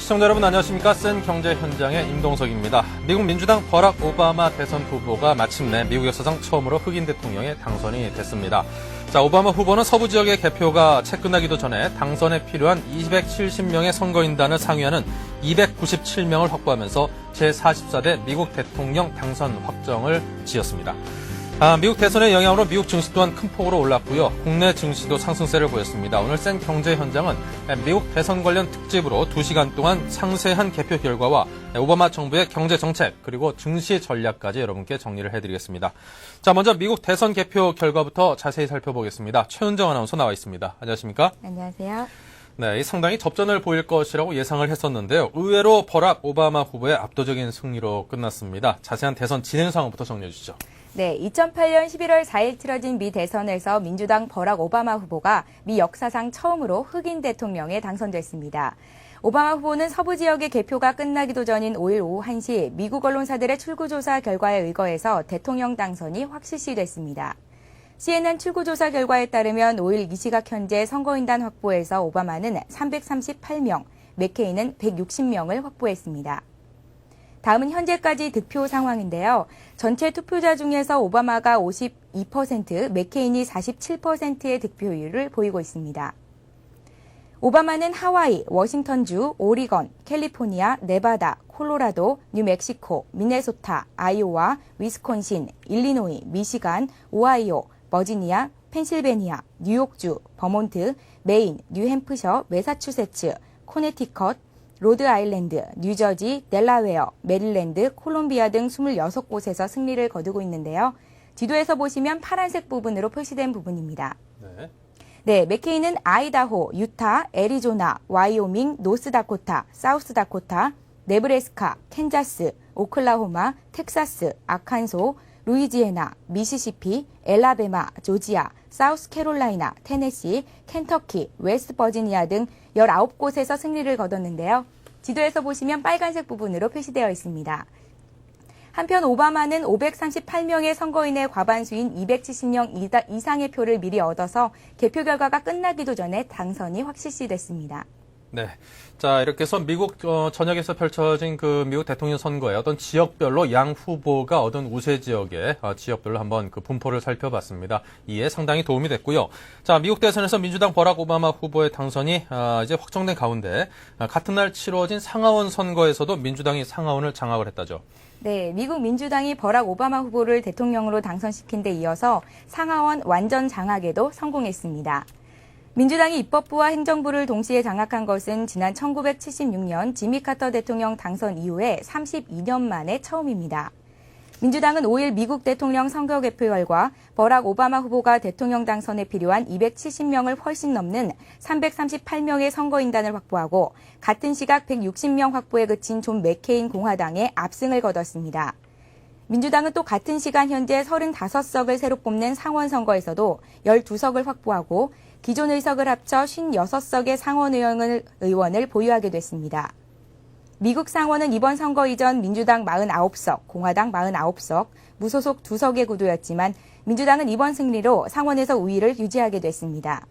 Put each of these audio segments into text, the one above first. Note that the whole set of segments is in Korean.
시청자 여러분 안녕하십니까? 센 경제 현장의 임동석입니다. 미국 민주당 버락 오바마 대선 후보가 마침내 미국 역사상 처음으로 흑인 대통령에 당선이 됐습니다. 자, 오바마 후보는 서부 지역의 개표가 채 끝나기도 전에 당선에 필요한 270명의 선거인단을 상회하는 297명을 확보하면서 제44대 미국 대통령 당선 확정을 지었습니다. 미국 대선의 영향으로 미국 증시 또한 큰 폭으로 올랐고요. 국내 증시도 상승세를 보였습니다. 오늘 센 경제 현장은 미국 대선 관련 특집으로 2시간 동안 상세한 개표 결과와 오바마 정부의 경제 정책 그리고 증시 전략까지 여러분께 정리를 해드리겠습니다. 자, 먼저 미국 대선 개표 결과부터 자세히 살펴보겠습니다. 최은정 아나운서 나와 있습니다. 안녕하십니까? 안녕하세요. 네, 상당히 접전을 보일 것이라고 예상을 했었는데요. 의외로 버락 오바마 후보의 압도적인 승리로 끝났습니다. 자세한 대선 진행 상황부터 정리해 주시죠. 네, 2008년 11월 4일 치러진 미 대선에서 민주당 버락 오바마 후보가 미 역사상 처음으로 흑인 대통령에 당선됐습니다. 오바마 후보는 서부 지역의 개표가 끝나기도 전인 5일 오후 1시 미국 언론사들의 출구조사 결과에 의거해서 대통령 당선이 확실시됐습니다. CNN 출구조사 결과에 따르면 5일 이 시각 현재 선거인단 확보에서 오바마는 338명, 맥케인은 160명을 확보했습니다. 다음은 현재까지 득표 상황인데요. 전체 투표자 중에서 오바마가 52%, 맥케인이 47%의 득표율을 보이고 있습니다. 오바마는 하와이, 워싱턴주, 오리건, 캘리포니아, 네바다, 콜로라도, 뉴멕시코, 미네소타, 아이오와, 위스콘신, 일리노이, 미시간, 오하이오, 버지니아, 펜실베니아, 뉴욕주, 버몬트, 메인, 뉴햄프셔, 매사추세츠, 코네티컷, 로드아일랜드, 뉴저지, 델라웨어, 메릴랜드, 콜롬비아 등 26곳에서 승리를 거두고 있는데요. 지도에서 보시면 파란색 부분으로 표시된 부분입니다. 네, 맥케인은 아이다호, 유타, 애리조나, 와이오밍, 노스다코타, 사우스다코타, 네브래스카, 캔자스, 오클라호마, 텍사스, 아칸소, 루이지애나, 미시시피, 엘라베마, 조지아, 사우스캐롤라이나, 테네시, 켄터키, 웨스트버지니아 등 19곳에서 승리를 거뒀는데요. 지도에서 보시면 빨간색 부분으로 표시되어 있습니다. 한편 오바마는 538명의 선거인의 과반수인 270명 이상의 표를 미리 얻어서 개표 결과가 끝나기도 전에 당선이 확실시됐습니다. 네. 자, 이렇게 해서 미국 전역에서 펼쳐진 그 미국 대통령 선거에 어떤 지역별로 양 후보가 얻은 우세 지역의 지역별로 한번 그 분포를 살펴봤습니다. 이에 상당히 도움이 됐고요. 자, 미국 대선에서 민주당 버락 오바마 후보의 당선이 이제 확정된 가운데 같은 날 치러진 상하원 선거에서도 민주당이 상하원을 장악을 했다죠. 네, 미국 민주당이 버락 오바마 후보를 대통령으로 당선시킨 데 이어서 상하원 완전 장악에도 성공했습니다. 민주당이 입법부와 행정부를 동시에 장악한 것은 지난 1976년 지미 카터 대통령 당선 이후에 32년 만에 처음입니다. 민주당은 5일 미국 대통령 선거 개표 결과 버락 오바마 후보가 대통령 당선에 필요한 270명을 훨씬 넘는 338명의 선거인단을 확보하고 같은 시각 160명 확보에 그친 존 맥케인 공화당에 압승을 거뒀습니다. 민주당은 또 같은 시간 현재 35석을 새로 뽑는 상원 선거에서도 12석을 확보하고 기존 의석을 합쳐 56석의 상원 의원을 보유하게 됐습니다. 미국 상원은 이번 선거 이전 민주당 49석, 공화당 49석, 무소속 2석의 구도였지만 민주당은 이번 승리로 상원에서 우위를 유지하게 됐습니다.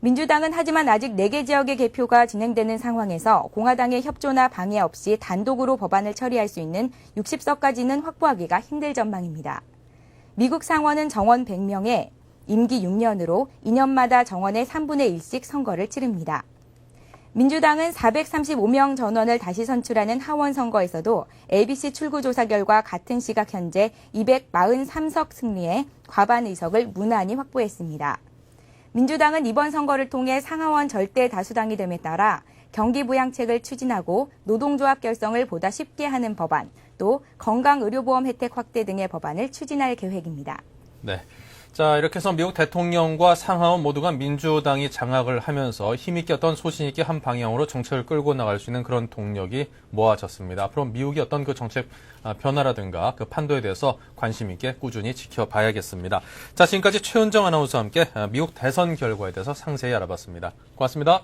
민주당은 하지만 아직 4개 지역의 개표가 진행되는 상황에서 공화당의 협조나 방해 없이 단독으로 법안을 처리할 수 있는 60석까지는 확보하기가 힘들 전망입니다. 미국 상원은 정원 100명에 임기 6년으로 2년마다 정원의 3분의 1씩 선거를 치릅니다. 민주당은 435명 전원을 다시 선출하는 하원 선거에서도 ABC 출구조사 결과 같은 시각 현재 243석 승리에 과반 의석을 무난히 확보했습니다. 민주당은 이번 선거를 통해 상하원 절대 다수당이 됨에 따라 경기부양책을 추진하고 노동조합 결성을 보다 쉽게 하는 법안, 또 건강의료보험 혜택 확대 등의 법안을 추진할 계획입니다. 네. 자, 이렇게 해서 미국 대통령과 상하원 모두가 민주당이 장악을 하면서 힘있게 어떤 소신있게 한 방향으로 정책을 끌고 나갈 수 있는 그런 동력이 모아졌습니다. 앞으로 미국의 어떤 그 정책 변화라든가 그 판도에 대해서 관심 있게 꾸준히 지켜봐야겠습니다. 자, 지금까지 최은정 아나운서와 함께 미국 대선 결과에 대해서 상세히 알아봤습니다. 고맙습니다.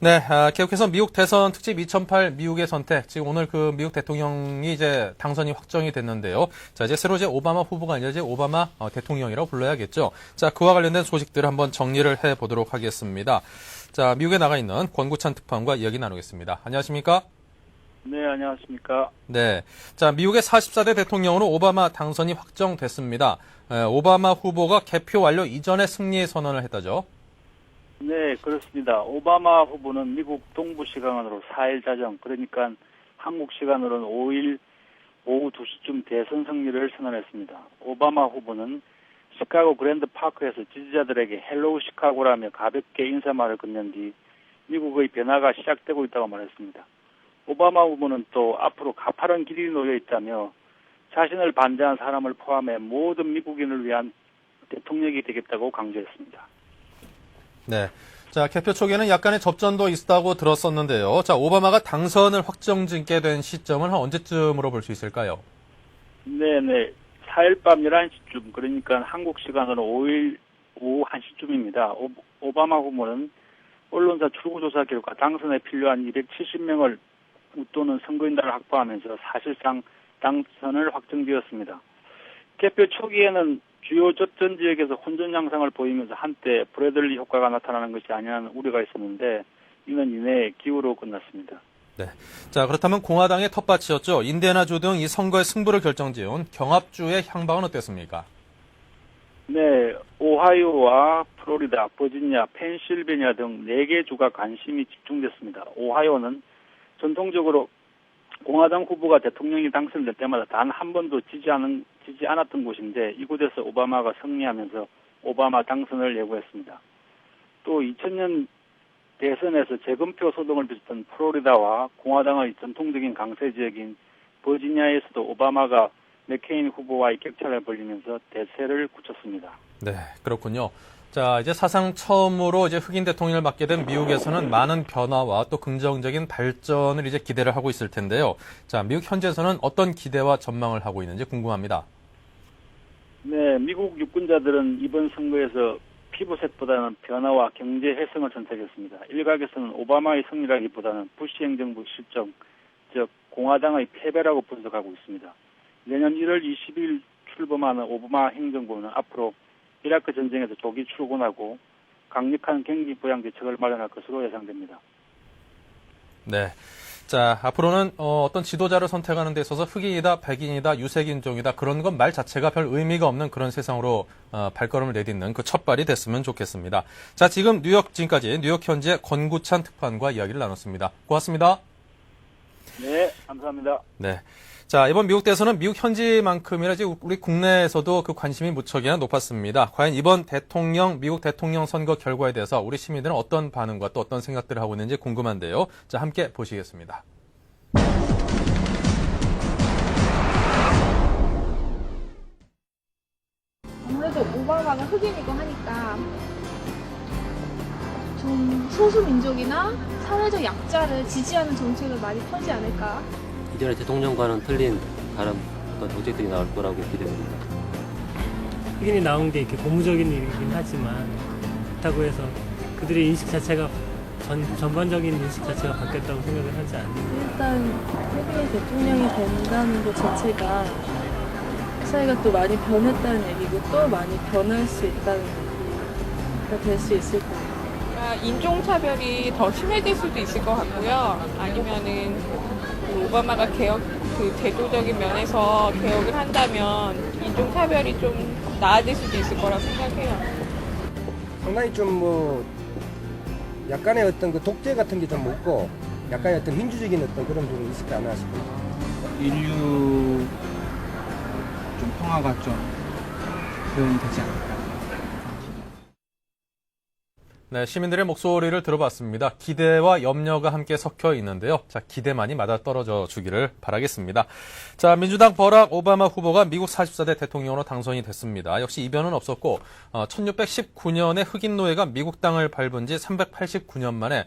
네, 계속해서 미국 대선 특집 2008 미국의 선택. 지금 오늘 그 미국 대통령이 이제 당선이 확정이 됐는데요. 자, 이제 새로 이제 오바마 후보가 아니라 이제 오바마 대통령이라고 불러야겠죠. 자, 그와 관련된 소식들을 한번 정리를 해 보도록 하겠습니다. 자, 미국에 나가 있는 권구찬 특파원과 이야기 나누겠습니다. 안녕하십니까? 네, 안녕하십니까. 네. 자, 미국의 44대 대통령으로 오바마 당선이 확정됐습니다. 오바마 후보가 개표 완료 이전에 승리 선언을 했다죠. 네, 그렇습니다. 오바마 후보는 미국 동부 시간으로 4일 자정, 그러니까 한국 시간으로는 5일 오후 2시쯤 대선 승리를 선언했습니다. 오바마 후보는 시카고 그랜드 파크에서 지지자들에게 헬로우 시카고라며 가볍게 인사말을 건넨 뒤 미국의 변화가 시작되고 있다고 말했습니다. 오바마 후보는 또 앞으로 가파른 길이 놓여 있다며 자신을 반대한 사람을 포함해 모든 미국인을 위한 대통령이 되겠다고 강조했습니다. 네. 자, 개표 초기에는 약간의 접전도 있다고 들었었는데요. 자, 오바마가 당선을 확정짓게 된 시점은 한 언제쯤으로 볼 수 있을까요? 네네. 4일 밤 11시쯤, 그러니까 한국 시간으로 5일 오후 1시쯤입니다. 오바마 후보는 언론사 출구조사 결과 당선에 필요한 270명을 웃도는 선거인단을 확보하면서 사실상 당선을 확정되었습니다. 개표 초기에는 주요 접전 지역에서 혼전 양상을 보이면서 한때 브래들리 효과가 나타나는 것이 아니냐는 우려가 있었는데 이는 이내 기후로 끝났습니다. 네. 자, 그렇다면 공화당의 텃밭이었죠. 인디애나주 등 이 선거의 승부를 결정지은 경합주의 향방은 어땠습니까? 네, 오하이오와 플로리다, 버지니아, 펜실베니아 등 4개 주가 관심이 집중됐습니다. 오하이오는 전통적으로 공화당 후보가 대통령이 당선될 때마다 단 한 번도 지지 않았던 곳인데 이곳에서 오바마가 승리하면서 오바마 당선을 예고했습니다. 또 2000년 대선에서 재검표 소동을 빚었던 플로리다와 공화당의 전통적인 강세 지역인 버지니아에서도 오바마가 맥케인 후보와의 격차를 벌리면서 대세를 굳혔습니다. 네, 그렇군요. 자, 이제 사상 처음으로 이제 흑인 대통령을 맡게 된 미국에서는 많은 변화와 또 긍정적인 발전을 이제 기대를 하고 있을 텐데요. 자, 미국 현지에서는 어떤 기대와 전망을 하고 있는지 궁금합니다. 네, 미국 유권자들은 이번 선거에서 피부색보다는 변화와 경제 혜성을 선택했습니다. 일각에서는 오바마의 승리라기보다는 부시 행정부 실정, 즉 공화당의 패배라고 분석하고 있습니다. 내년 1월 20일 출범하는 오바마 행정부는 앞으로 이라크 전쟁에서 조기 출근하고 강력한 경기 부양 대책을 마련할 것으로 예상됩니다. 네. 자, 앞으로는 어떤 지도자를 선택하는 데 있어서 흑인이다, 백인이다, 유색인종이다 그런 건 말 자체가 별 의미가 없는 그런 세상으로 발걸음을 내딛는 그 첫발이 됐으면 좋겠습니다. 자, 지금 지금까지 뉴욕 현지의 권구찬 특파원과 이야기를 나눴습니다. 고맙습니다. 네, 감사합니다. 네. 자, 이번 미국 대선은 미국 현지만큼이나 지금 우리 국내에서도 그 관심이 무척이나 높았습니다. 과연 이번 미국 대통령 선거 결과에 대해서 우리 시민들은 어떤 반응과 또 어떤 생각들을 하고 있는지 궁금한데요. 자, 함께 보시겠습니다. 아무래도 오바마가 흑인이고 하니까 좀 소수민족이나 사회적 약자를 지지하는 정책을 많이 펴지 않을까. 이전에 대통령과는 틀린 다른 어떤 정책들이 나올 거라고 기대됩니다. 흑인이 나온 게 이렇게 고무적인 일이긴 하지만 그렇다고 해서 그들의 인식 자체가 전반적인 인식 자체가 바뀌었다고 생각을 하지 않는데 일단 흑인이 대통령이 된다는 것 자체가 사회가 또 많이 변했다는 얘기고 또 많이 변할 수 있다는 얘기가 될 수 있을 거예요. 인종차별이 더 심해질 수도 있을 것 같고요. 아니면은 오바마가 제도적인 면에서 개혁을 한다면 인종차별이 좀 나아질 수도 있을 거라고 생각해요. 상당히 좀 약간의 어떤 그 독재 같은 게 좀 없고 약간의 어떤 민주적인 어떤 그런 부분이 있을 까 않나 싶습니다. 인류 좀 평화가 좀 표현이 되지 않을까. 네, 시민들의 목소리를 들어봤습니다. 기대와 염려가 함께 섞여 있는데요. 자, 기대만이 맞아떨어져 주기를 바라겠습니다. 자, 민주당 버락 오바마 후보가 미국 44대 대통령으로 당선이 됐습니다. 역시 이변은 없었고 1619년에 흑인 노예가 미국 땅을 밟은 지 389년 만에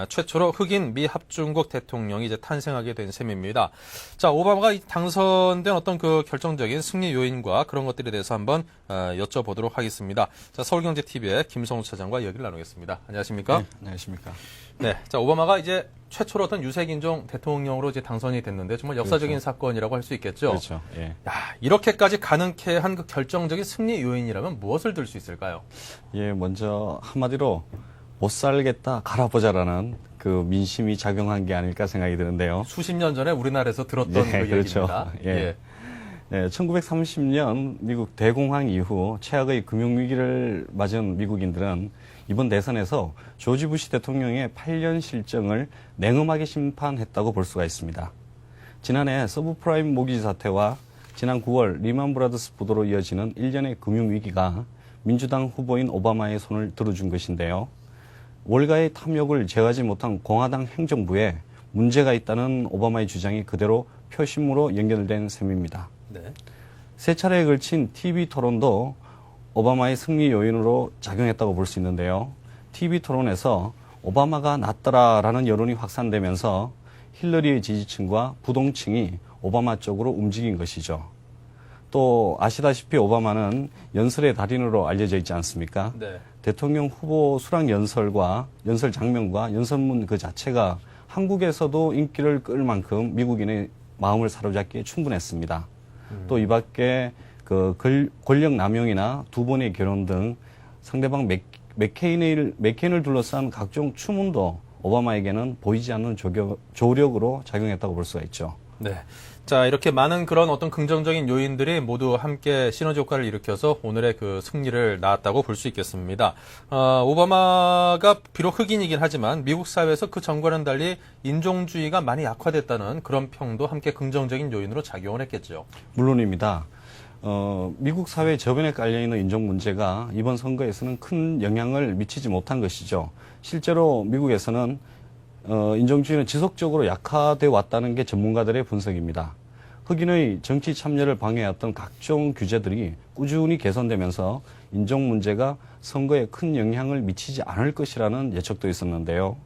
최초로 흑인 미합중국 대통령이 이제 탄생하게 된 셈입니다. 자, 오바마가 당선된 어떤 그 결정적인 승리 요인과 그런 것들에 대해서 한번 여쭤보도록 하겠습니다. 자, 서울경제TV의 김성우 차장과 이야기를 나누겠습니다. 안녕하십니까? 네, 안녕하십니까? 네, 자, 오바마가 이제 최초로 어떤 유색인종 대통령으로 이제 당선이 됐는데 정말 역사적인 그렇죠. 사건이라고 할 수 있겠죠. 그렇죠. 예. 야, 이렇게까지 가능케 한 그 결정적인 승리 요인이라면 무엇을 들 수 있을까요? 예, 먼저 한마디로 못 살겠다 갈아보자라는 그 민심이 작용한 게 아닐까 생각이 드는데요. 수십 년 전에 우리나라에서 들었던 그 그렇죠. 얘기입니다. 예. 1930년 미국 대공황 이후 최악의 금융위기를 맞은 미국인들은 이번 대선에서 조지 부시 대통령의 8년 실정을 냉엄하게 심판했다고 볼 수가 있습니다. 지난해 서브프라임 모기지 사태와 지난 9월 리만 브라더스 부도로 이어지는 일련의 금융위기가 민주당 후보인 오바마의 손을 들어준 것인데요. 월가의 탐욕을 제어하지 못한 공화당 행정부에 문제가 있다는 오바마의 주장이 그대로 표심으로 연결된 셈입니다. 네. 세 차례에 걸친 TV 토론도 오바마의 승리 요인으로 작용했다고 볼 수 있는데요. TV 토론에서 오바마가 낫더라라는 여론이 확산되면서 힐러리의 지지층과 부동층이 오바마 쪽으로 움직인 것이죠. 또 아시다시피 오바마는 연설의 달인으로 알려져 있지 않습니까? 네. 대통령 후보 수락 연설과 연설 장면과 연설문 그 자체가 한국에서도 인기를 끌 만큼 미국인의 마음을 사로잡기에 충분했습니다. 또 이 밖에 그 권력 남용이나 두 번의 결혼 등 상대방 맥케인을 둘러싼 각종 추문도 오바마에게는 보이지 않는 조력으로 작용했다고 볼 수가 있죠. 네. 자, 이렇게 많은 그런 어떤 긍정적인 요인들이 모두 함께 시너지 효과를 일으켜서 오늘의 그 승리를 낳았다고 볼 수 있겠습니다. 오바마가 비록 흑인이긴 하지만 미국 사회에서 그 전과는 달리 인종주의가 많이 약화됐다는 그런 평도 함께 긍정적인 요인으로 작용을 했겠죠. 물론입니다. 미국 사회 저변에 깔려있는 인종 문제가 이번 선거에서는 큰 영향을 미치지 못한 것이죠. 실제로 미국에서는 인종주의는 지속적으로 약화되어 왔다는 게 전문가들의 분석입니다. 흑인의 정치 참여를 방해했던 각종 규제들이 꾸준히 개선되면서 인종 문제가 선거에 큰 영향을 미치지 않을 것이라는 예측도 있었는데요.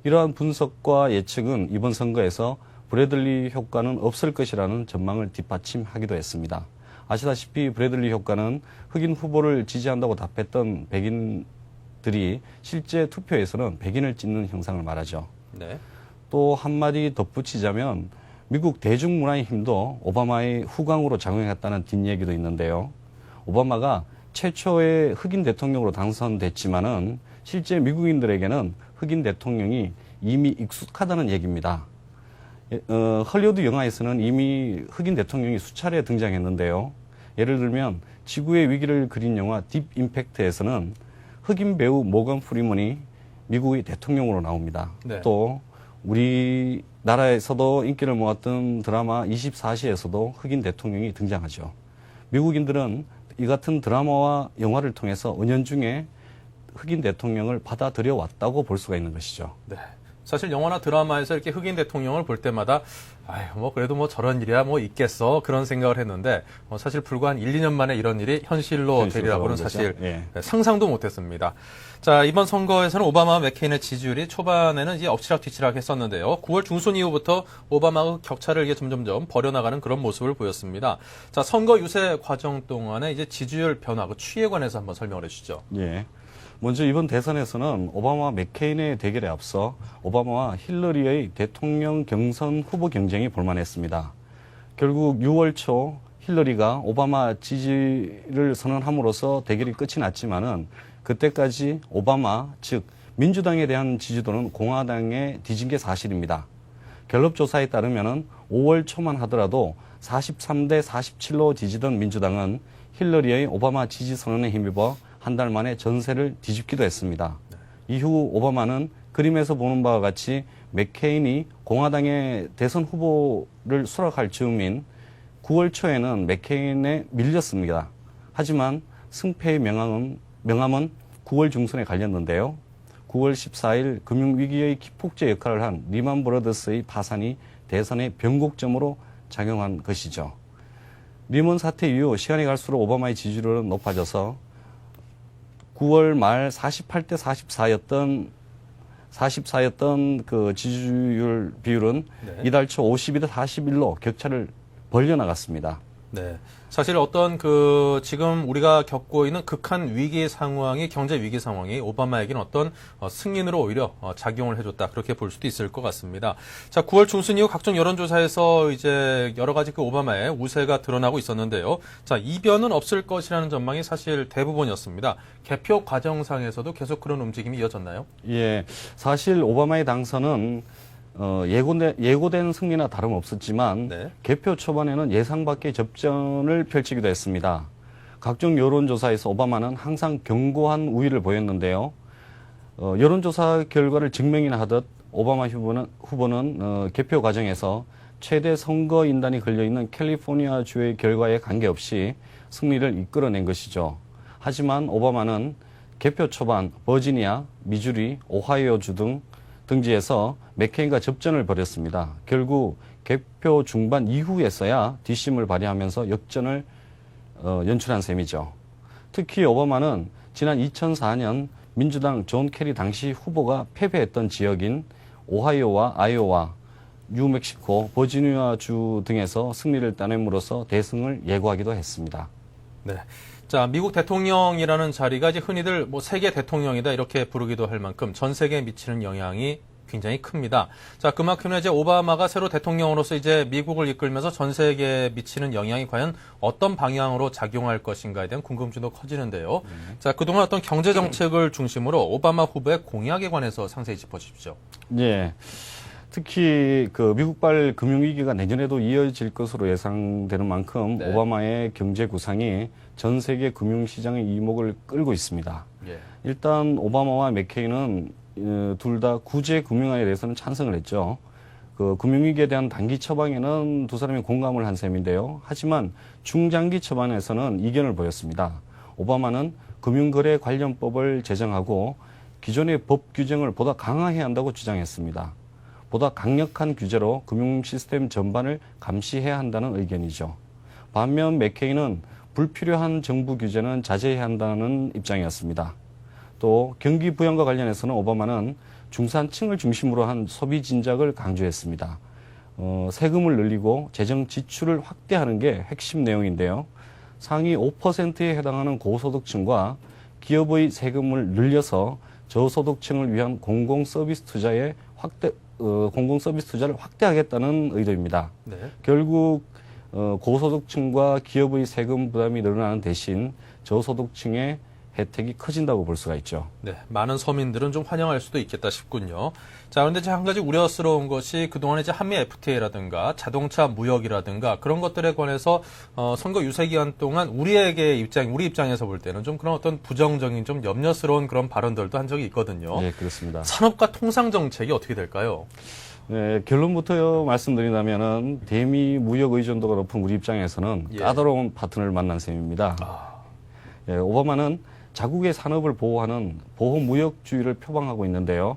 이러한 분석과 예측은 이번 선거에서 브래들리 효과는 없을 것이라는 전망을 뒷받침하기도 했습니다. 아시다시피 브래들리 효과는 흑인 후보를 지지한다고 답했던 백인들이 실제 투표에서는 백인을 찍는 형상을 말하죠. 네. 또 한마디 덧붙이자면 미국 대중문화의 힘도 오바마의 후광으로 작용했다는 뒷얘기도 있는데요. 오바마가 최초의 흑인 대통령으로 당선됐지만은 실제 미국인들에게는 흑인 대통령이 이미 익숙하다는 얘기입니다. 헐리우드 영화에서는 이미 흑인 대통령이 수차례 등장했는데요. 예를 들면 지구의 위기를 그린 영화 딥 임팩트에서는 흑인 배우 모건 프리먼이 미국의 대통령으로 나옵니다. 네. 또 우리나라에서도 인기를 모았던 드라마 24시에서도 흑인 대통령이 등장하죠. 미국인들은 이 같은 드라마와 영화를 통해서 은연중에 흑인 대통령을 받아들여 왔다고 볼 수가 있는 것이죠. 네. 사실 영화나 드라마에서 이렇게 흑인 대통령을 볼 때마다 그래도 저런 일이야 있겠어 그런 생각을 했는데 사실 불과 한 1, 2년 만에 이런 일이 현실로 되리라고는 사실 상상도 못했습니다. 자, 이번 선거에서는 오바마와 맥케인의 지지율이 초반에는 이제 엎치락뒤치락 했었는데요. 9월 중순 이후부터 오바마가 격차를 이게 점점점 벌여나가는 그런 모습을 보였습니다. 자, 선거 유세 과정 동안에 이제 지지율 변화, 그 추이에 관해서 한번 설명을 해주시죠. 예. 먼저 이번 대선에서는 오바마와 맥케인의 대결에 앞서 오바마와 힐러리의 대통령 경선 후보 경쟁이 볼만했습니다. 결국 6월 초 힐러리가 오바마 지지를 선언함으로써 대결이 끝이 났지만은 그때까지 오바마, 즉 민주당에 대한 지지도는 공화당에 뒤진 게 사실입니다. 갤럽 조사에 따르면은 5월 초만 하더라도 43대 47로 뒤지던 민주당은 힐러리의 오바마 지지 선언에 힘입어 한 달 만에 전세를 뒤집기도 했습니다. 이후 오바마는 그림에서 보는 바와 같이 맥케인이 공화당의 대선 후보를 수락할 즈음인 9월 초에는 맥케인에 밀렸습니다. 하지만 승패의 명함은 9월 중순에 갈렸는데요. 9월 14일 금융위기의 기폭제 역할을 한 리만 브라더스의 파산이 대선의 변곡점으로 작용한 것이죠. 리먼 사태 이후 시간이 갈수록 오바마의 지지율은 높아져서 9월 말 48대 44였던 그 지지율 비율은 이달 초 52대 41로 격차를 벌려나갔습니다. 네. 사실 어떤 지금 우리가 겪고 있는 극한 위기 상황이 경제 위기 상황이 오바마에게는 어떤 승인으로 오히려 작용을 해줬다. 그렇게 볼 수도 있을 것 같습니다. 자, 9월 중순 이후 각종 여론조사에서 이제 여러 가지 오바마의 우세가 드러나고 있었는데요. 자, 이변은 없을 것이라는 전망이 사실 대부분이었습니다. 개표 과정상에서도 계속 그런 움직임이 이어졌나요? 예. 사실 오바마의 당선은 예고된 승리나 다름없었지만 네. 개표 초반에는 예상 밖의 접전을 펼치기도 했습니다. 각종 여론조사에서 오바마는 항상 견고한 우위를 보였는데요. 여론조사 결과를 증명이나 하듯 오바마 후보는 개표 과정에서 최대 선거인단이 걸려있는 캘리포니아 주의 결과에 관계없이 승리를 이끌어낸 것이죠. 하지만 오바마는 개표 초반 버지니아, 미주리, 오하이오 주 등지에서 맥케인과 접전을 벌였습니다. 결국 개표 중반 이후에서야 뒷심을 발휘하면서 역전을 연출한 셈이죠. 특히 오바마는 지난 2004년 민주당 존 캐리 당시 후보가 패배했던 지역인 오하이오와 아이오와, 뉴멕시코, 버지니아 주 등에서 승리를 따냄으로써 대승을 예고하기도 했습니다. 네. 자, 미국 대통령이라는 자리가 이제 흔히들 세계 대통령이다 이렇게 부르기도 할 만큼 전 세계에 미치는 영향이 굉장히 큽니다. 자, 그만큼 이제 오바마가 새로 대통령으로서 이제 미국을 이끌면서 전 세계에 미치는 영향이 과연 어떤 방향으로 작용할 것인가에 대한 궁금증도 커지는데요. 자, 그동안 어떤 경제 정책을 중심으로 오바마 후보의 공약에 관해서 상세히 짚어주십시오. 네. 특히 미국발 금융위기가 내년에도 이어질 것으로 예상되는 만큼 네. 오바마의 경제 구상이 전 세계 금융시장의 이목을 끌고 있습니다. 예. 일단 오바마와 맥케인은 둘 다 구제 금융화에 대해서는 찬성을 했죠. 금융위기에 대한 단기 처방에는 두 사람이 공감을 한 셈인데요. 하지만 중장기 처방에서는 이견을 보였습니다. 오바마는 금융거래 관련법을 제정하고 기존의 법 규정을 보다 강화해야 한다고 주장했습니다. 보다 강력한 규제로 금융 시스템 전반을 감시해야 한다는 의견이죠. 반면 맥케인은 불필요한 정부 규제는 자제해야 한다는 입장이었습니다. 또 경기 부양과 관련해서는 오바마는 중산층을 중심으로 한 소비 진작을 강조했습니다. 세금을 늘리고 재정 지출을 확대하는 게 핵심 내용인데요. 상위 5%에 해당하는 고소득층과 기업의 세금을 늘려서 저소득층을 위한 공공 서비스 투자를 확대하겠다는 의도입니다. 네. 결국 고소득층과 기업의 세금 부담이 늘어나는 대신 저소득층의 혜택이 커진다고 볼 수가 있죠. 네, 많은 서민들은 좀 환영할 수도 있겠다 싶군요. 자, 그런데 이제 한 가지 우려스러운 것이 그동안에 이제 한미 FTA라든가 자동차 무역이라든가 그런 것들에 관해서 선거 유세 기간 동안 우리 입장에서 볼 때는 좀 그런 어떤 부정적인 좀 염려스러운 그런 발언들도 한 적이 있거든요. 네, 그렇습니다. 산업과 통상 정책이 어떻게 될까요? 네, 결론부터 말씀드린다면은 대미 무역 의존도가 높은 우리 입장에서는 예. 까다로운 파트너를 만난 셈입니다. 예, 오바마는 자국의 산업을 보호하는 보호무역주의를 표방하고 있는데요.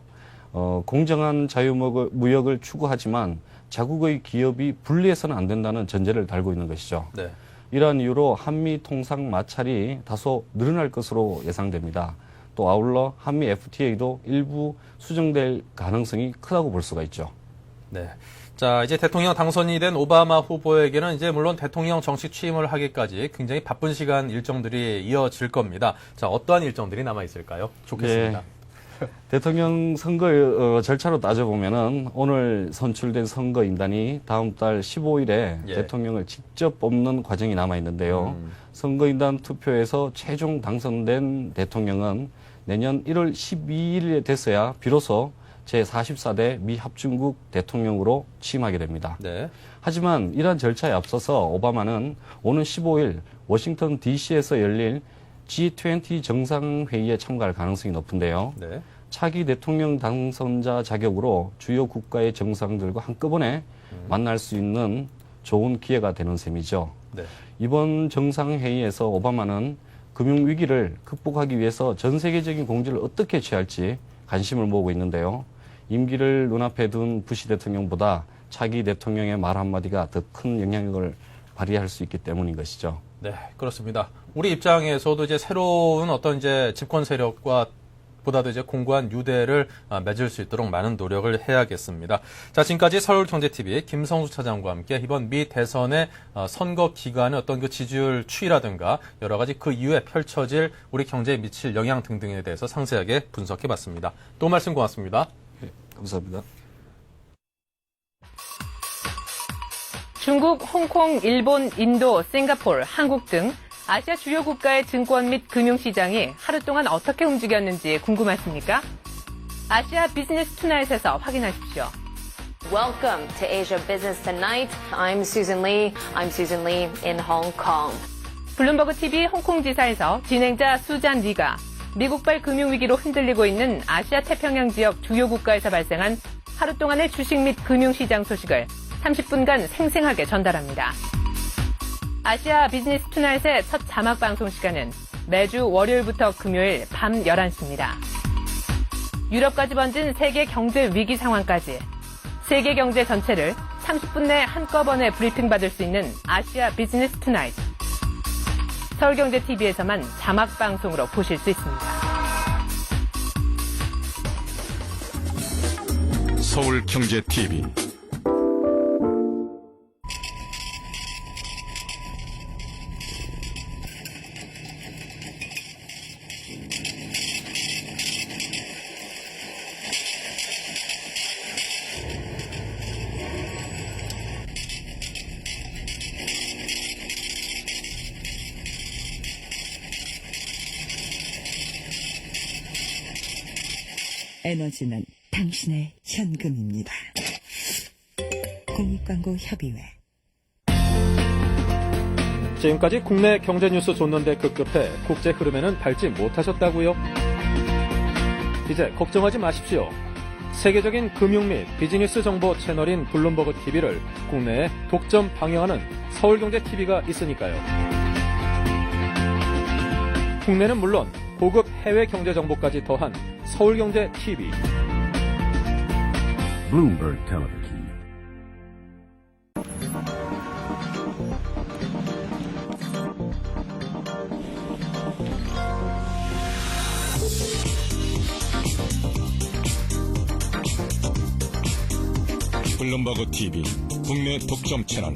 공정한 자유무역을 추구하지만 자국의 기업이 분리해서는 안 된다는 전제를 달고 있는 것이죠. 네. 이러한 이유로 한미 통상 마찰이 다소 늘어날 것으로 예상됩니다. 또 아울러 한미 FTA도 일부 수정될 가능성이 크다고 볼 수가 있죠. 네. 자, 이제 대통령 당선이 된 오바마 후보에게는 이제 물론 대통령 정식 취임을 하기까지 굉장히 바쁜 시간 일정들이 이어질 겁니다. 자, 어떠한 일정들이 남아 있을까요? 좋겠습니다. 네. 대통령 선거 절차로 따져보면은 오늘 선출된 선거인단이 다음 달 15일에 예. 대통령을 직접 뽑는 과정이 남아 있는데요. 선거인단 투표에서 최종 당선된 대통령은 내년 1월 12일에 됐어야 비로소 제44대 미 합중국 대통령으로 취임하게 됩니다. 네. 하지만 이러한 절차에 앞서서 오바마는 오는 15일 워싱턴 DC에서 열릴 G20 정상회의에 참가할 가능성이 높은데요. 네. 차기 대통령 당선자 자격으로 주요 국가의 정상들과 한꺼번에 만날 수 있는 좋은 기회가 되는 셈이죠. 네. 이번 정상회의에서 오바마는 금융위기를 극복하기 위해서 전 세계적인 공조를 어떻게 취할지 관심을 모으고 있는데요. 임기를 눈앞에 둔 부시 대통령보다 차기 대통령의 말 한마디가 더 큰 영향력을 발휘할 수 있기 때문인 것이죠. 네, 그렇습니다. 우리 입장에서도 이제 새로운 어떤 이제 집권 세력과 보다도 이제 공고한 유대를 맺을 수 있도록 많은 노력을 해야겠습니다. 자, 지금까지 서울경제TV 김성수 차장과 함께 이번 미 대선의 선거 기간의 어떤 그 지지율 추이라든가 여러 가지 그 이후에 펼쳐질 우리 경제에 미칠 영향 등등에 대해서 상세하게 분석해봤습니다. 또 말씀 고맙습니다. 네, 감사합니다. 중국, 홍콩, 일본, 인도, 싱가포르, 한국 등 아시아 주요 국가의 증권 및 금융시장이 하루 동안 어떻게 움직였는지 궁금하십니까? 아시아 비즈니스 투나잇에서 확인하십시오. Welcome to Asia Business Tonight. I'm Susan Lee. I'm Susan Lee in Hong Kong. 블룸버그 TV 홍콩 지사에서 진행자 수잔 리가 미국발 금융위기로 흔들리고 있는 아시아 태평양 지역 주요 국가에서 발생한 하루 동안의 주식 및 금융시장 소식을 30분간 생생하게 전달합니다. 아시아 비즈니스 투나잇의 첫 자막 방송 시간은 매주 월요일부터 금요일 밤 11시입니다. 유럽까지 번진 세계 경제 위기 상황까지 세계 경제 전체를 30분 내 한꺼번에 브리핑 받을 수 있는 아시아 비즈니스 투나잇. 서울경제TV에서만 자막 방송으로 보실 수 있습니다. 서울경제TV 에너지는 당신의 현금입니다. 공익광고협의회. 지금까지 국내 경제 뉴스 줬는데 급급해 국제 흐름에는 밟지 못하셨다고요? 이제 걱정하지 마십시오. 세계적인 금융 및 비즈니스 정보 채널인 블룸버그 TV를 국내에 독점 방영하는 서울경제TV가 있으니까요. 국내는 물론 고급 해외 경제 정보까지 더한 서울경제TV. Bloomberg Television. 블룸버그 TV 국내 독점 채널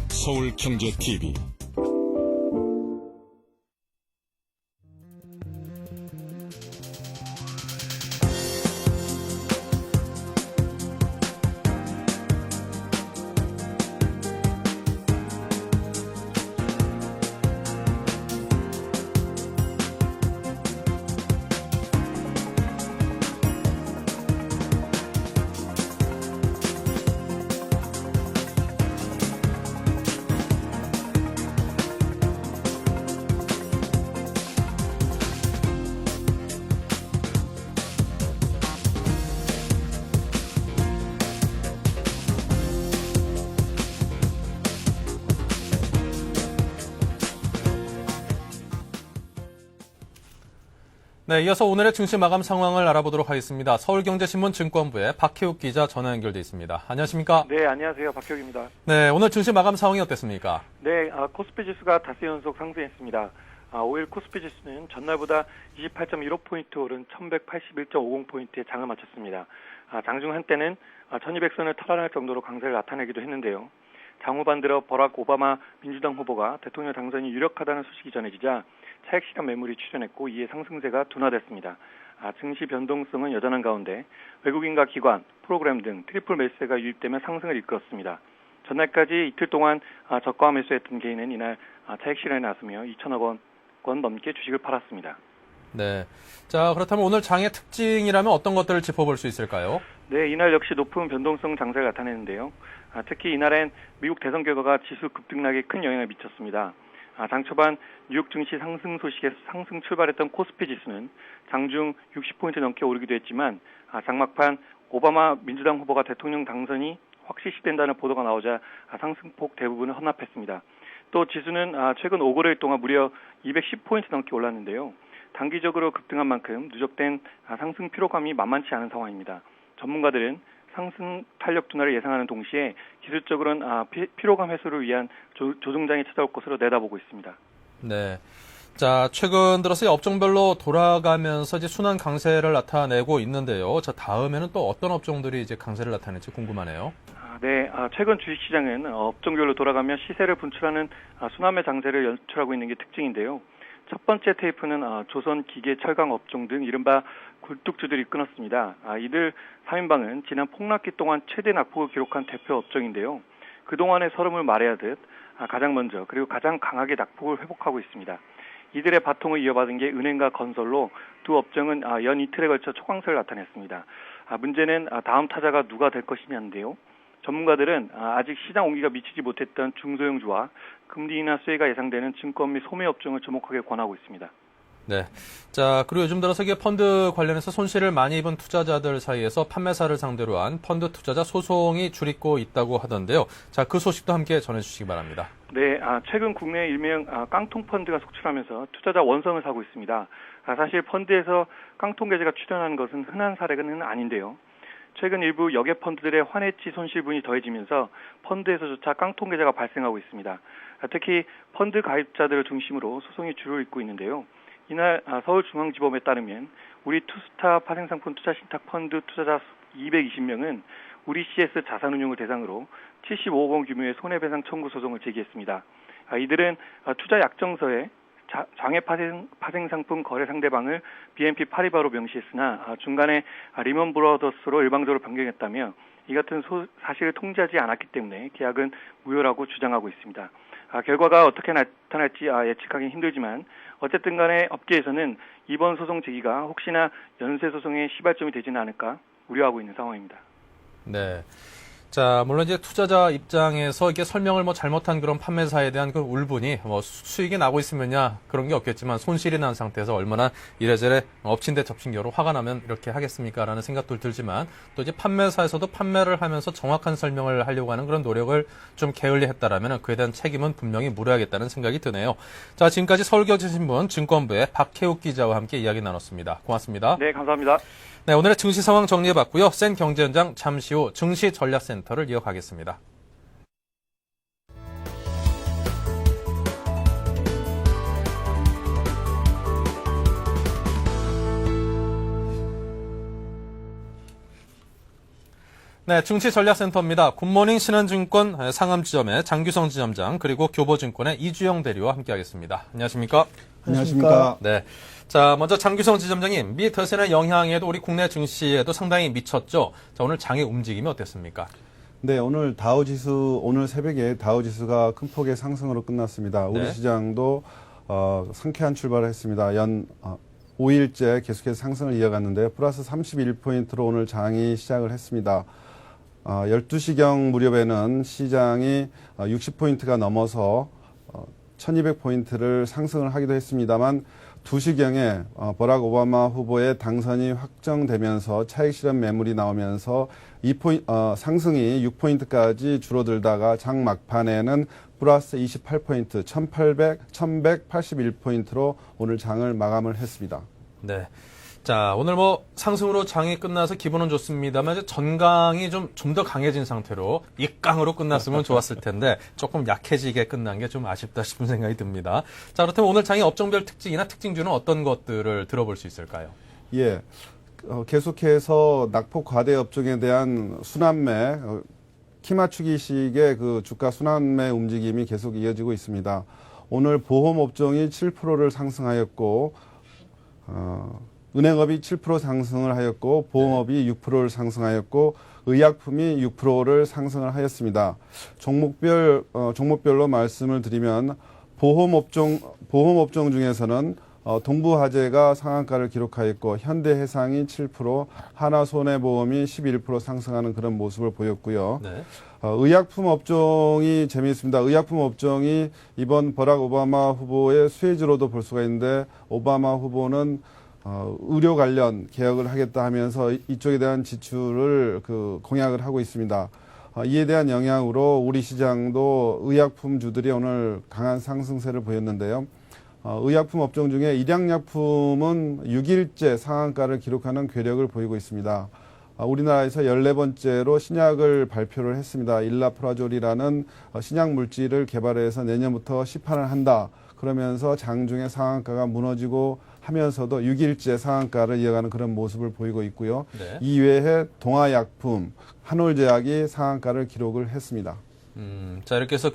서울경제TV. 네, 이어서 오늘의 증시 마감 상황을 알아보도록 하겠습니다. 서울경제신문 증권부의 박혜욱 기자 전화 연결돼 있습니다. 안녕하십니까? 네, 안녕하세요. 박혜욱입니다. 네, 오늘 증시 마감 상황이 어땠습니까? 네, 코스피 지수가 닷새 연속 상승했습니다. 5일 코스피 지수는 전날보다 28.15포인트 오른 1181.50포인트의 장을 마쳤습니다. 장중 한때는 1200선을 탈환할 정도로 강세를 나타내기도 했는데요. 장후반 들어 버락 오바마 민주당 후보가 대통령 당선이 유력하다는 소식이 전해지자 차익 실현 매물이 출현했고 이에 상승세가 둔화됐습니다. 증시 변동성은 여전한 가운데 외국인과 기관, 프로그램 등 트리플 매수세가 유입되며 상승을 이끌었습니다. 전날까지 이틀 동안 저가 매수했던 개인은 이날 차익 실현에 나서며 2천억 원 넘게 주식을 팔았습니다. 네. 자, 그렇다면 오늘 장의 특징이라면 어떤 것들을 짚어볼 수 있을까요? 네, 이날 역시 높은 변동성 장세를 나타내는데요. 특히 이날엔 미국 대선 결과가 지수 급등락에 큰 영향을 미쳤습니다. 장 초반 뉴욕 증시 상승 소식에서 상승 출발했던 코스피 지수는 장중 60포인트 넘게 오르기도 했지만 장막판 오바마 민주당 후보가 대통령 당선이 확실시된다는 보도가 나오자 상승폭 대부분을 헌납했습니다. 또 지수는 최근 5거래일 동안 무려 210포인트 넘게 올랐는데요. 단기적으로 급등한 만큼 누적된 상승 피로감이 만만치 않은 상황입니다. 전문가들은 상승 탄력 둔화를 예상하는 동시에 기술적으로는 피로감 해소를 위한 조정장이 찾아올 것으로 내다보고 있습니다. 네. 자, 최근 들어서 업종별로 돌아가면서 이제 순환 강세를 나타내고 있는데요. 자, 다음에는 또 어떤 업종들이 이제 강세를 나타낼지 궁금하네요. 네, 최근 주식시장은 업종별로 돌아가며 시세를 분출하는 순환매 장세를 연출하고 있는 게 특징인데요. 첫 번째 테이프는 조선, 기계, 철강 업종 등 이른바 굴뚝주들이 끊었습니다. 이들 3인방은 지난 폭락기 동안 최대 낙폭을 기록한 대표 업종인데요. 그동안의 서름을 말해야듯 가장 먼저 그리고 가장 강하게 낙폭을 회복하고 있습니다. 이들의 바통을 이어받은 게 은행과 건설로 두 업종은 연 이틀에 걸쳐 초강세를 나타냈습니다. 문제는 다음 타자가 누가 될 것이냐인데요. 전문가들은 아직 시장 온기가 미치지 못했던 중소형주와 금리 인하 수혜가 예상되는 증권 및 소매 업종을 주목하게 권하고 있습니다. 네. 자, 그리고 요즘 들어서 이게 펀드 관련해서 손실을 많이 입은 투자자들 사이에서 판매사를 상대로 한 펀드 투자자 소송이 줄이고 있다고 하던데요. 자, 그 소식도 함께 전해주시기 바랍니다. 네, 최근 국내 일명 깡통 펀드가 속출하면서 투자자 원성을 사고 있습니다. 사실 펀드에서 깡통 계좌가 출현하는 것은 흔한 사례는 아닌데요. 최근 일부 여객 펀드들의 환해치 손실분이 더해지면서 펀드에서조차 깡통 계좌가 발생하고 있습니다. 특히 펀드 가입자들을 중심으로 소송이 줄을 잇고 있는데요. 이날 서울중앙지법에 따르면 우리 투스타 파생상품 투자신탁 펀드 투자자 220명은 우리 CS 자산운용을 대상으로 75억 원 규모의 손해배상 청구 소송을 제기했습니다. 이들은 투자 약정서에 장외 파생상품 거래 상대방을 BNP 파리바로 명시했으나 중간에 리먼 브러더스로 일방적으로 변경했다며 이 같은 사실을 통지하지 않았기 때문에 계약은 무효라고 주장하고 있습니다. 결과가 어떻게 나타날지 예측하기 힘들지만 어쨌든 간에 업계에서는 이번 소송 제기가 혹시나 연쇄 소송의 시발점이 되지는 않을까 우려하고 있는 상황입니다. 네. 자, 물론 이제 투자자 입장에서 이게 설명을 잘못한 그런 판매사에 대한 그 울분이 수익이 나고 있으면야 그런 게 없겠지만 손실이 난 상태에서 얼마나 이래저래 엎친 데 덮친 격으로 화가 나면 이렇게 하겠습니까? 라는 생각도 들지만 또 이제 판매사에서도 판매를 하면서 정확한 설명을 하려고 하는 그런 노력을 좀 게을리 했다라면 그에 대한 책임은 분명히 물어야겠다는 생각이 드네요. 자, 지금까지 서울경제신문 증권부의 박혜욱 기자와 함께 이야기 나눴습니다. 고맙습니다. 네, 감사합니다. 네, 오늘의 증시 상황 정리해봤고요. 센 경제 현장 잠시 후 증시 전략센터를 이어가겠습니다. 네, 증시 전략센터입니다. 굿모닝 신한증권 상암지점의 장규성 지점장 그리고 교보증권의 이주영 대리와 함께하겠습니다. 안녕하십니까? 안녕하십니까? 네. 자, 먼저 장규성 지점장님, 미 대선의 영향에도 우리 국내 증시에도 상당히 미쳤죠. 자, 오늘 장의 움직임이 어땠습니까? 네, 오늘 다우지수, 오늘 새벽에 다우지수가 큰 폭의 상승으로 끝났습니다. 우리 네. 시장도 상쾌한 출발을 했습니다. 5일째 계속해서 상승을 이어갔는데 플러스 31포인트로 오늘 장이 시작을 했습니다. 12시경 무렵에는 시장이 60포인트가 넘어서 1200포인트를 상승을 하기도 했습니다만 2시경에 버락 오바마 후보의 당선이 확정되면서 차익 실현 매물이 나오면서 상승이 6포인트까지 줄어들다가 장 막판에는 플러스 28포인트, 1181포인트로 오늘 장을 마감을 했습니다. 네. 자, 오늘 상승으로 장이 끝나서 기분은 좋습니다만 이제 전강이 좀 더 강해진 상태로 입강으로 끝났으면 좋았을 텐데 조금 약해지게 끝난 게 좀 아쉽다 싶은 생각이 듭니다. 자, 그렇다면 오늘 장의 업종별 특징이나 특징주는 어떤 것들을 들어볼 수 있을까요? 예. 계속해서 낙폭 과대 업종에 대한 순환매, 키 맞추기식의 그 주가 순환매 움직임이 계속 이어지고 있습니다. 오늘 보험 업종이 7%를 상승하였고, 은행업이 7% 상승을 하였고, 보험업이 6%를 상승하였고, 의약품이 6%를 상승을 하였습니다. 종목별로 말씀을 드리면, 보험 업종 중에서는 동부화재가 상한가를 기록하였고 현대해상이 7%, 하나손해보험이 11% 상승하는 그런 모습을 보였고요. 네. 의약품 업종이 재미있습니다. 의약품 업종이 이번 버락 오바마 후보의 수혜주로도 볼 수가 있는데 오바마 후보는 의료 관련 개혁을 하겠다 하면서 이쪽에 대한 지출을 공약을 하고 있습니다. 이에 대한 영향으로 우리 시장도 의약품주들이 오늘 강한 상승세를 보였는데요. 의약품 업종 중에 일양약품은 6일째 상한가를 기록하는 괴력을 보이고 있습니다. 우리나라에서 14번째로 신약을 발표를 했습니다. 일라프라졸이라는 신약 물질을 개발해서 내년부터 시판을 한다. 그러면서 장중의 상한가가 무너지고 하면서도 6일째 상한가를 이어가는 그런 모습을 보이고 있고요. 네. 이외에 동아약품, 한올제약이 상한가를 기록을 했습니다. 자, 이렇게 해서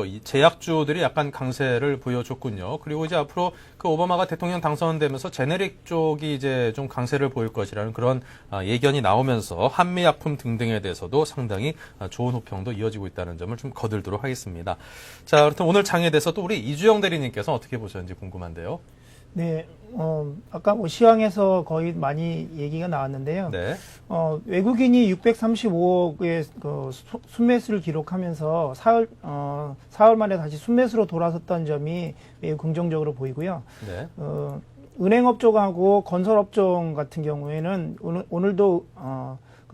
이 제약주들이 약간 강세를 보여줬군요. 그리고 이제 앞으로 오바마가 대통령 당선되면서 제네릭 쪽이 이제 좀 강세를 보일 것이라는 그런 예견이 나오면서 한미약품 등등에 대해서도 상당히 좋은 호평도 이어지고 있다는 점을 좀 거들도록 하겠습니다. 자, 그렇다면 오늘 장에 대해서 또 우리 이주영 대리님께서 어떻게 보셨는지 궁금한데요. 네, 아까 시황에서 거의 많이 얘기가 나왔는데요. 네. 외국인이 635억의 순매수를 기록하면서 사흘 만에 다시 순매수로 돌아섰던 점이 매우 긍정적으로 보이고요. 네. 은행업종하고 건설업종 같은 경우에는 오늘도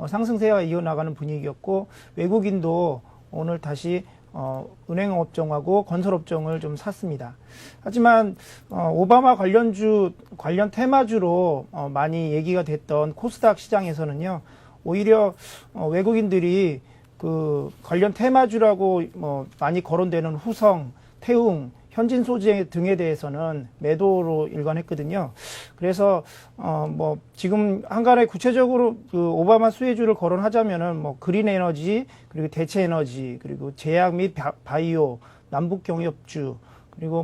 상승세가 이어나가는 분위기였고, 외국인도 오늘 다시 은행업종하고 건설업종을 좀 샀습니다. 하지만 오바마 관련 테마주로 많이 얘기가 됐던 코스닥 시장에서는요, 오히려 외국인들이 관련 테마주라고 많이 거론되는 후성, 태웅, 현진 소재 등에 대해서는 매도로 일관했거든요. 그래서 지금 한간에 구체적으로 오바마 수혜주를 거론하자면은 그린 에너지, 그리고 대체 에너지, 그리고 제약 및 바이오, 남북 경협주, 그리고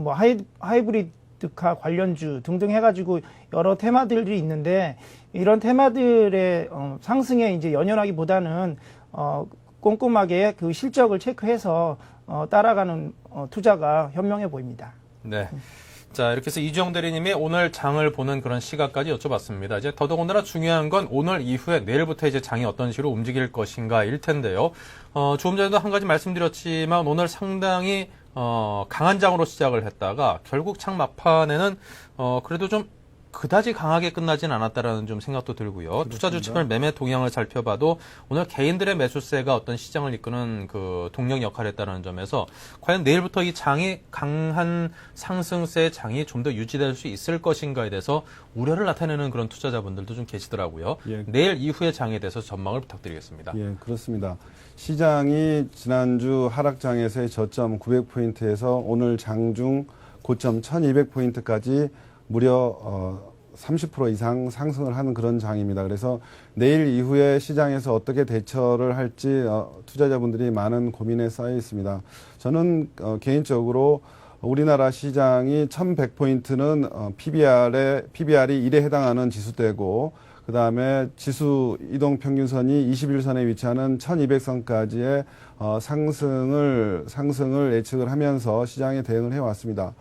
하이브리드카 관련주 등등 해가지고 여러 테마들이 있는데, 이런 테마들의 상승에 이제 연연하기보다는 꼼꼼하게 그 실적을 체크해서 따라가는 투자가 현명해 보입니다. 네. 자, 이렇게 해서 이주영 대리님이 오늘 장을 보는 그런 시각까지 여쭤봤습니다. 이제 더더군다나 중요한 건 오늘 이후에 내일부터 이제 장이 어떤 식으로 움직일 것인가일 텐데요. 조금 전에도 한 가지 말씀드렸지만 오늘 상당히 강한 장으로 시작을 했다가 결국 장 막판에는 그래도 좀 그다지 강하게 끝나진 않았다라는 좀 생각도 들고요. 그렇습니다. 투자주 측을 매매 동향을 살펴봐도 오늘 개인들의 매수세가 어떤 시장을 이끄는 동력 역할을 했다는 점에서 과연 내일부터 이 장이 강한 상승세의 장이 좀 더 유지될 수 있을 것인가에 대해서 우려를 나타내는 그런 투자자분들도 좀 계시더라고요. 예. 내일 이후의 장에 대해서 전망을 부탁드리겠습니다. 예, 그렇습니다. 시장이 지난주 하락장에서의 저점 900포인트에서 오늘 장중 고점 1200포인트까지 무려 30% 이상 상승을 하는 그런 장입니다. 그래서 내일 이후에 시장에서 어떻게 대처를 할지 투자자분들이 많은 고민에 쌓여 있습니다. 저는 개인적으로 우리나라 시장이 1100포인트는 PBR이 1에 해당하는 지수대고, 그 다음에 지수 이동평균선이 21선에 위치하는 1200선까지의 상승을 예측을 하면서 시장에 대응을 해왔습니다.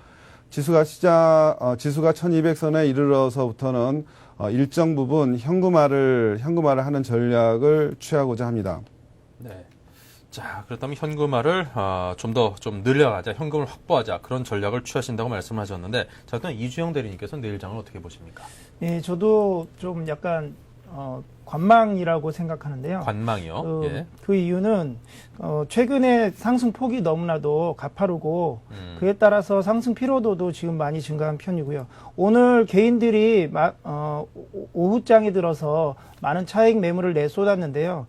지수가 1200선에 이르러서부터는 일정 부분 현금화를 하는 전략을 취하고자 합니다. 네. 자, 그렇다면 현금화를 좀 늘려가자, 현금을 확보하자, 그런 전략을 취하신다고 말씀을 하셨는데, 자, 일단 이주영 대리님께서 내일 장을 어떻게 보십니까? 네, 저도 좀 약간 관망이라고 생각하는데요. 관망이요? 예. 그 이유는 최근에 상승 폭이 너무나도 가파르고 그에 따라서 상승 피로도도 지금 많이 증가한 편이고요. 오늘 개인들이 오후장에 들어서 많은 차익 매물을 내쏟았는데요.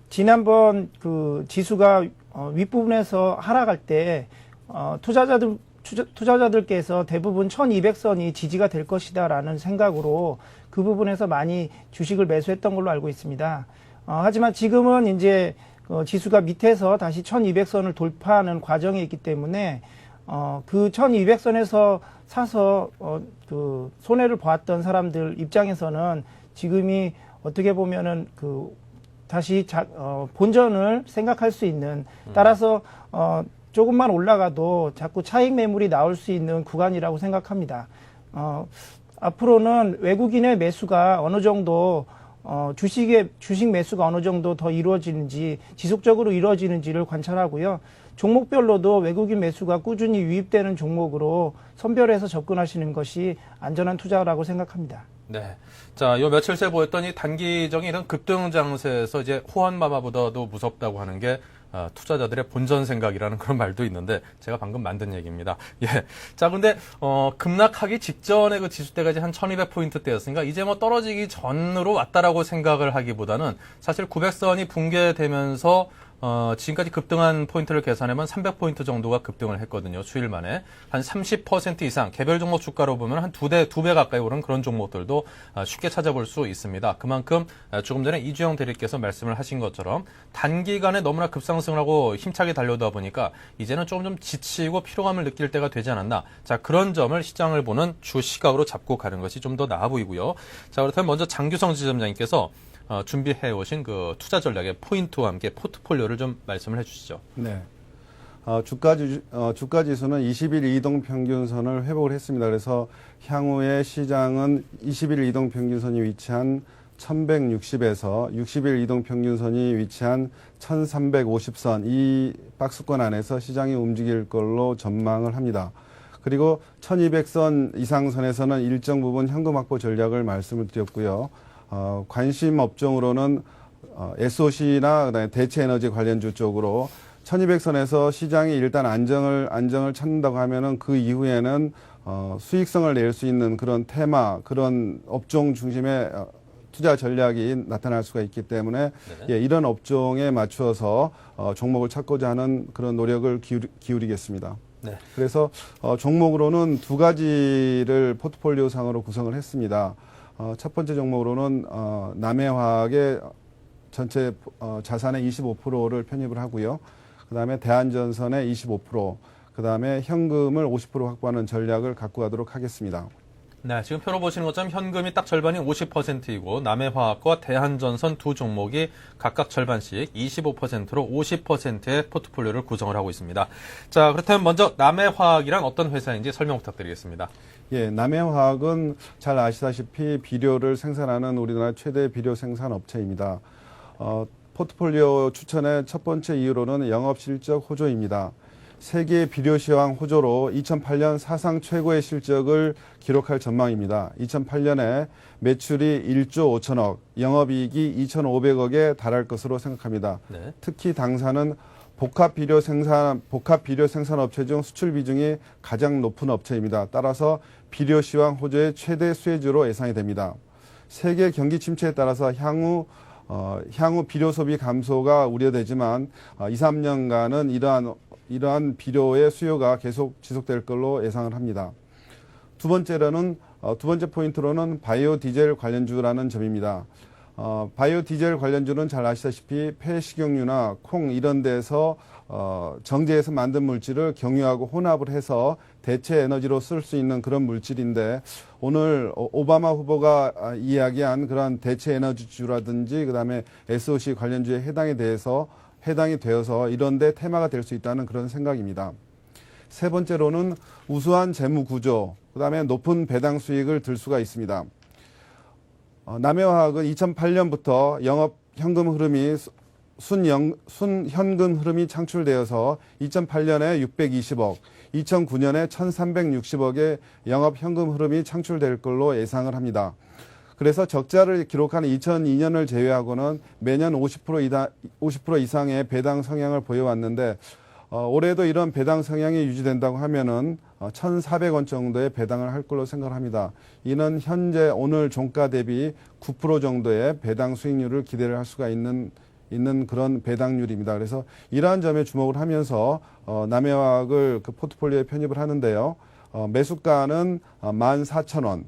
지난번 그 지수가 윗부분에서 하락할 때 투자자들께서 대부분 1200선이 지지가 될 것이다라는 생각으로 그 부분에서 많이 주식을 매수했던 걸로 알고 있습니다. 하지만 지금은 이제 지수가 밑에서 다시 1200선을 돌파하는 과정에 있기 때문에 그 1200선에서 사서 그 손해를 보았던 사람들 입장에서는 지금이 어떻게 보면은 다시 본전을 생각할 수 있는, 따라서 조금만 올라가도 자꾸 차익 매물이 나올 수 있는 구간이라고 생각합니다. 앞으로는 외국인의 매수가 어느 정도 주식 매수가 어느 정도 더 이루어지는지, 지속적으로 이루어지는지를 관찰하고요. 종목별로도 외국인 매수가 꾸준히 유입되는 종목으로 선별해서 접근하시는 것이 안전한 투자라고 생각합니다. 네. 자, 요 며칠 새 보였던 이 단기적인 이런 급등 장세에서 이제 호환마마보다도 무섭다고 하는 게 투자자들의 본전 생각이라는 그런 말도 있는데, 제가 방금 만든 얘기입니다. 예. 자, 근데, 급락하기 직전에 그 지수대가 이제 한 1200포인트대였으니까, 이제 떨어지기 전으로 왔다라고 생각을 하기보다는, 사실 900선이 붕괴되면서, 지금까지 급등한 포인트를 계산하면 300포인트 정도가 급등을 했거든요. 수일 만에. 한 30% 이상, 개별 종목 주가로 보면 한 두 배 가까이 오른 그런 종목들도 쉽게 찾아볼 수 있습니다. 그만큼 조금 전에 이주영 대리께서 말씀을 하신 것처럼 단기간에 너무나 급상승을 하고 힘차게 달려오다 보니까 이제는 조금 좀 지치고 피로감을 느낄 때가 되지 않았나. 자, 그런 점을 시장을 보는 주 시각으로 잡고 가는 것이 좀 더 나아 보이고요. 자, 그렇다면 먼저 장규성 지점장님께서 준비해 오신 그 투자 전략의 포인트와 함께 포트폴리오를 좀 말씀을 해 주시죠. 네. 주가 지수는 20일 이동 평균선을 회복을 했습니다. 그래서 향후에 시장은 20일 이동 평균선이 위치한 1160에서 60일 이동 평균선이 위치한 1350선 이 박스권 안에서 시장이 움직일 걸로 전망을 합니다. 그리고 1200선 이상선에서는 일정 부분 현금 확보 전략을 말씀을 드렸고요. 관심 업종으로는 SOC나 그다음에 대체 에너지 관련주 쪽으로 1200선에서 시장이 일단 안정을 찾는다고 하면은 그 이후에는 수익성을 낼 수 있는 그런 테마, 그런 업종 중심의 투자 전략이 나타날 수가 있기 때문에 예, 이런 업종에 맞추어서 종목을 찾고자 하는 그런 노력을 기울이겠습니다. 네. 그래서 종목으로는 두 가지를 포트폴리오 상으로 구성을 했습니다. 첫 번째 종목으로는 남해화학의 전체 자산의 25%를 편입을 하고요. 그다음에 대한전선의 25%, 그다음에 현금을 50% 확보하는 전략을 갖고 가도록 하겠습니다. 네, 지금 표로 보시는 것처럼 현금이 딱 절반이 50%이고 남해화학과 대한전선 두 종목이 각각 절반씩 25%로 50%의 포트폴리오를 구성을 하고 있습니다. 자, 그렇다면 먼저 남해화학이란 어떤 회사인지 설명 부탁드리겠습니다. 예, 남해화학은 잘 아시다시피 비료를 생산하는 우리나라 최대 비료 생산 업체입니다. 포트폴리오 추천의 첫 번째 이유로는 영업실적 호조입니다. 세계 비료 시황 호조로 2008년 사상 최고의 실적을 기록할 전망입니다. 2008년에 매출이 1조 5천억, 영업이익이 2,500억에 달할 것으로 생각합니다. 네. 특히 당사는 복합 비료 생산 업체 중 수출 비중이 가장 높은 업체입니다. 따라서 비료 시황 호조의 최대 수혜주로 예상이 됩니다. 세계 경기 침체에 따라서 향후 비료 소비 감소가 우려되지만 2, 3년간은 이러한 비료의 수요가 계속 지속될 걸로 예상을 합니다. 두 번째 포인트로는 바이오 디젤 관련주라는 점입니다. 바이오 디젤 관련주는 잘 아시다시피 폐식용유나 콩 이런 데서 정제해서 만든 물질을 경유하고 혼합을 해서 대체 에너지로 쓸 수 있는 그런 물질인데 오늘 오바마 후보가 이야기한 그런 대체 에너지주라든지 그다음에 SOC 관련주에 해당이 되어서 이런 데 테마가 될 수 있다는 그런 생각입니다. 세 번째로는 우수한 재무 구조, 그다음에 높은 배당 수익을 들 수가 있습니다. 남해화학은 2008년부터 영업 현금 흐름이 순현금 흐름이 창출되어서 2008년에 620억, 2009년에 1360억의 영업 현금 흐름이 창출될 걸로 예상을 합니다. 그래서 적자를 기록한 2002년을 제외하고는 매년 50% 이상의 배당 성향을 보여왔는데 올해도 이런 배당 성향이 유지된다고 하면은 1,400원 정도의 배당을 할 걸로 생각을 합니다. 이는 현재 오늘 종가 대비 9% 정도의 배당 수익률을 기대를 할 수가 있는 그런 배당률입니다. 그래서 이러한 점에 주목을 하면서 남해화학을 그 포트폴리오에 편입을 하는데요. 매수가는 14,000원,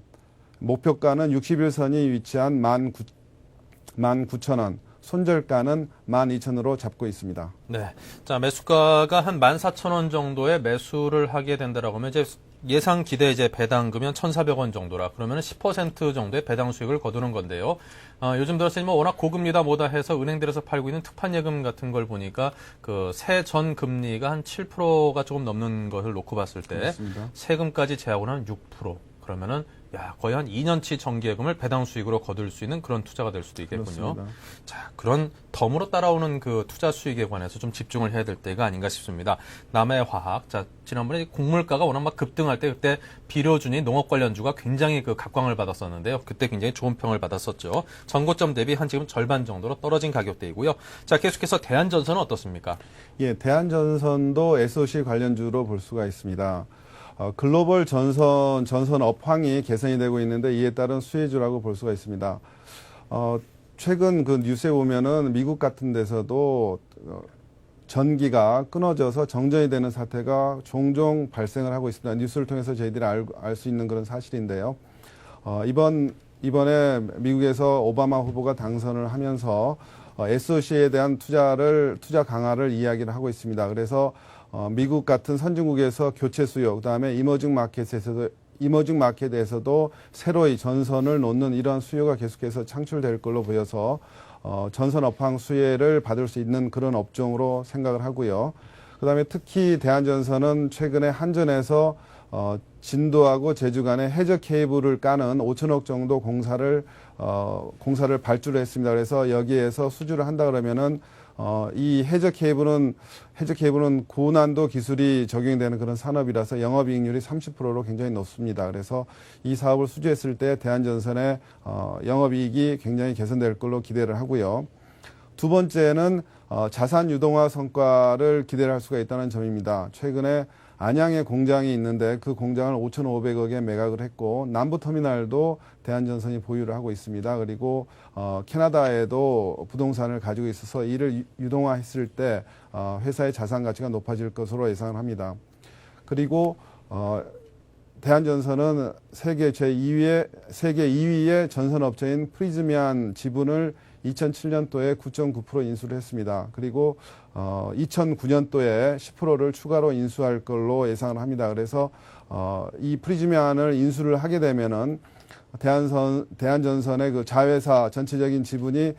목표가는 60일선이 위치한 19,000원, 손절가는 12,000원으로 잡고 있습니다. 네. 자, 매수가가 한 14,000원 정도의 매수를 하게 된다라고 하면 이제 예상 기대 이제 배당금은 1,400원 정도라 그러면 10% 정도의 배당 수익을 거두는 건데요. 요즘 들어서 뭐 워낙 고금리다 뭐다 해서 은행들에서 팔고 있는 특판 예금 같은 걸 보니까 그 세전 금리가 한 7%가 조금 넘는 것을 놓고 봤을 때 그렇습니다. 세금까지 제하고는 한 6%. 그러면은 거의 한 2년치 정기예금을 배당 수익으로 거둘 수 있는 그런 투자가 될 수도 있겠군요. 그렇습니다. 자, 그런 덤으로 따라오는 그 투자 수익에 관해서 좀 집중을 해야 될 때가 아닌가 싶습니다. 남해화학. 자, 지난번에 곡물가가 워낙 막 급등할 때 그때 비료주니 농업 관련주가 굉장히 그 각광을 받았었는데요. 그때 굉장히 좋은 평을 받았었죠. 전고점 대비 한 지금 절반 정도로 떨어진 가격대이고요. 자, 계속해서 대한전선은 어떻습니까? 예, 대한전선도 SOC 관련주로 볼 수가 있습니다. 글로벌 전선 업황이 개선이 되고 있는데 이에 따른 수혜주라고 볼 수가 있습니다. 최근 그 뉴스에 보면은 미국 같은 데서도 전기가 끊어져서 정전이 되는 사태가 종종 발생을 하고 있습니다. 뉴스를 통해서 저희들이 알 수 있는 그런 사실인데요. 이번에 미국에서 오바마 후보가 당선을 하면서 SOC에 대한 투자 강화를 이야기를 하고 있습니다. 그래서 미국 같은 선진국에서 교체 수요, 그다음에 이머징 마켓에서도 새로이 전선을 놓는 이러한 수요가 계속해서 창출될 걸로 보여서 전선 업황 수혜를 받을 수 있는 그런 업종으로 생각을 하고요. 그다음에 특히 대한전선은 최근에 한전에서 진도하고 제주 간의 해저 케이블을 까는 5천억 정도 공사를 발주를 했습니다. 그래서 여기에서 수주를 한다 그러면은 이 해저 케이블은 고난도 기술이 적용되는 그런 산업이라서 영업이익률이 30%로 굉장히 높습니다. 그래서 이 사업을 수주했을 때 대한전선의 영업이익이 굉장히 개선될 걸로 기대를 하고요. 두 번째는 자산 유동화 성과를 기대를 할 수가 있다는 점입니다. 최근에 안양에 공장이 있는데 그 공장을 5,500억에 매각을 했고 남부터미널도 대한전선이 보유를 하고 있습니다. 그리고 캐나다에도 부동산을 가지고 있어서 이를 유동화했을 때 회사의 자산 가치가 높아질 것으로 예상을 합니다. 그리고 대한전선은 세계 2위의 전선업체인 프리즈미안 지분을 2007년도에 9.9% 인수를 했습니다. 그리고 2009년도에 10%를 추가로 인수할 걸로 예상을 합니다. 그래서 이 프리즈미안을 인수를 하게 되면은 대한전선의 그 자회사 전체적인 지분이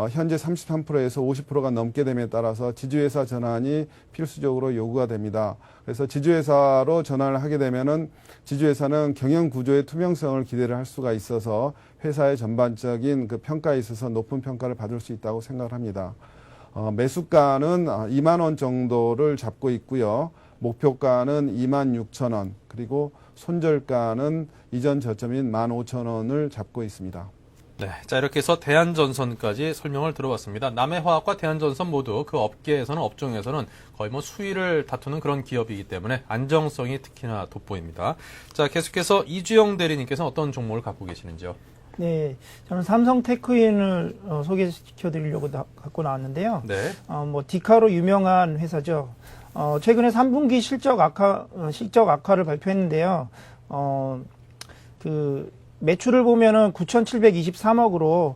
현재 33%에서 50%가 넘게 됨에 따라서 지주회사 전환이 필수적으로 요구가 됩니다. 그래서 지주회사로 전환을 하게 되면은 지주회사는 경영 구조의 투명성을 기대를 할 수가 있어서 회사의 전반적인 그 평가에 있어서 높은 평가를 받을 수 있다고 생각을 합니다. 매수가는 2만 원 정도를 잡고 있고요. 목표가는 2만 6천 원, 그리고 손절가는 이전 저점인 15,000원을 잡고 있습니다. 네, 자 이렇게 해서 대한전선까지 설명을 들어봤습니다. 남해화학과 대한전선 모두 그 업종에서는 거의 수위를 다투는 그런 기업이기 때문에 안정성이 특히나 돋보입니다. 자, 계속해서 이주영 대리님께서 어떤 종목을 갖고 계시는지요? 네, 저는 삼성테크인을 소개시켜드리려고 갖고 나왔는데요. 네. 디카로 유명한 회사죠. 최근에 3분기 실적 악화를 발표했는데요. 매출을 보면은 9,723억으로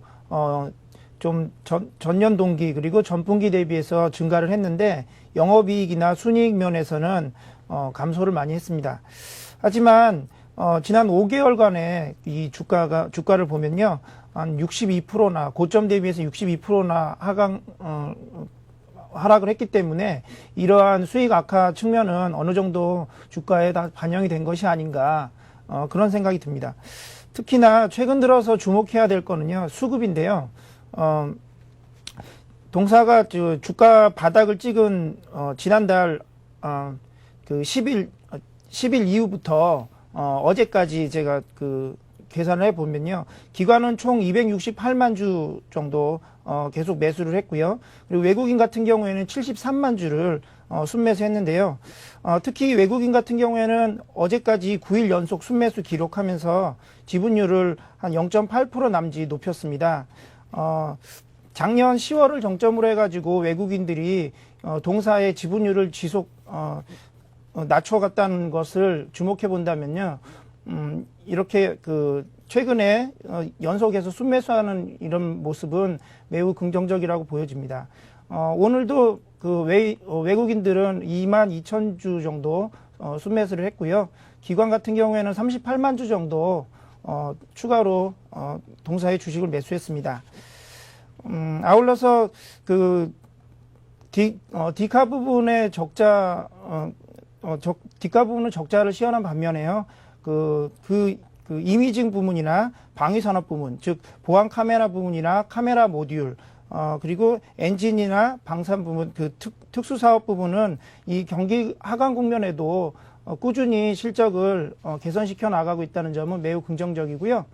좀 전년 동기 그리고 전분기 대비해서 증가를 했는데 영업이익이나 순이익 면에서는 감소를 많이 했습니다. 하지만 지난 5개월간의 이 주가를 보면요, 한 62%나 고점 대비해서 62%나 하락을 했기 때문에 이러한 수익 악화 측면은 어느 정도 주가에 다 반영이 된 것이 아닌가 그런 생각이 듭니다. 특히나 최근 들어서 주목해야 될 거는요, 수급인데요. 동사가 주가 바닥을 찍은 지난달 그 10일 이후부터 어제까지 제가 계산을 해보면요, 기관은 총 268만 주 정도 계속 매수를 했고요. 그리고 외국인 같은 경우에는 73만 주를 순매수했는데요. 특히 외국인 같은 경우에는 어제까지 9일 연속 순매수 기록하면서 지분율을 한 0.8% 남짓 높였습니다. 작년 10월을 정점으로 해가지고 외국인들이 동사의 지분율을 지속 낮춰갔다는 것을 주목해 본다면요, 이렇게 최근에 연속해서 순매수하는 이런 모습은 매우 긍정적이라고 보여집니다. 오늘도 외국인들은 2만 2천 주 정도 순매수를 했고요. 기관 같은 경우에는 38만 주 정도 추가로 동사의 주식을 매수했습니다. 아울러서 디카 부분의 디카 부분은 적자를 시현한 반면에요. 이미징 부문이나 방위산업 부문, 즉 보안 카메라 부문이나 카메라 모듈, 그리고 엔진이나 방산 부문, 특수사업 부분은 이 경기 하강 국면에도 꾸준히 실적을 개선시켜 나가고 있다는 점은 매우 긍정적이고요.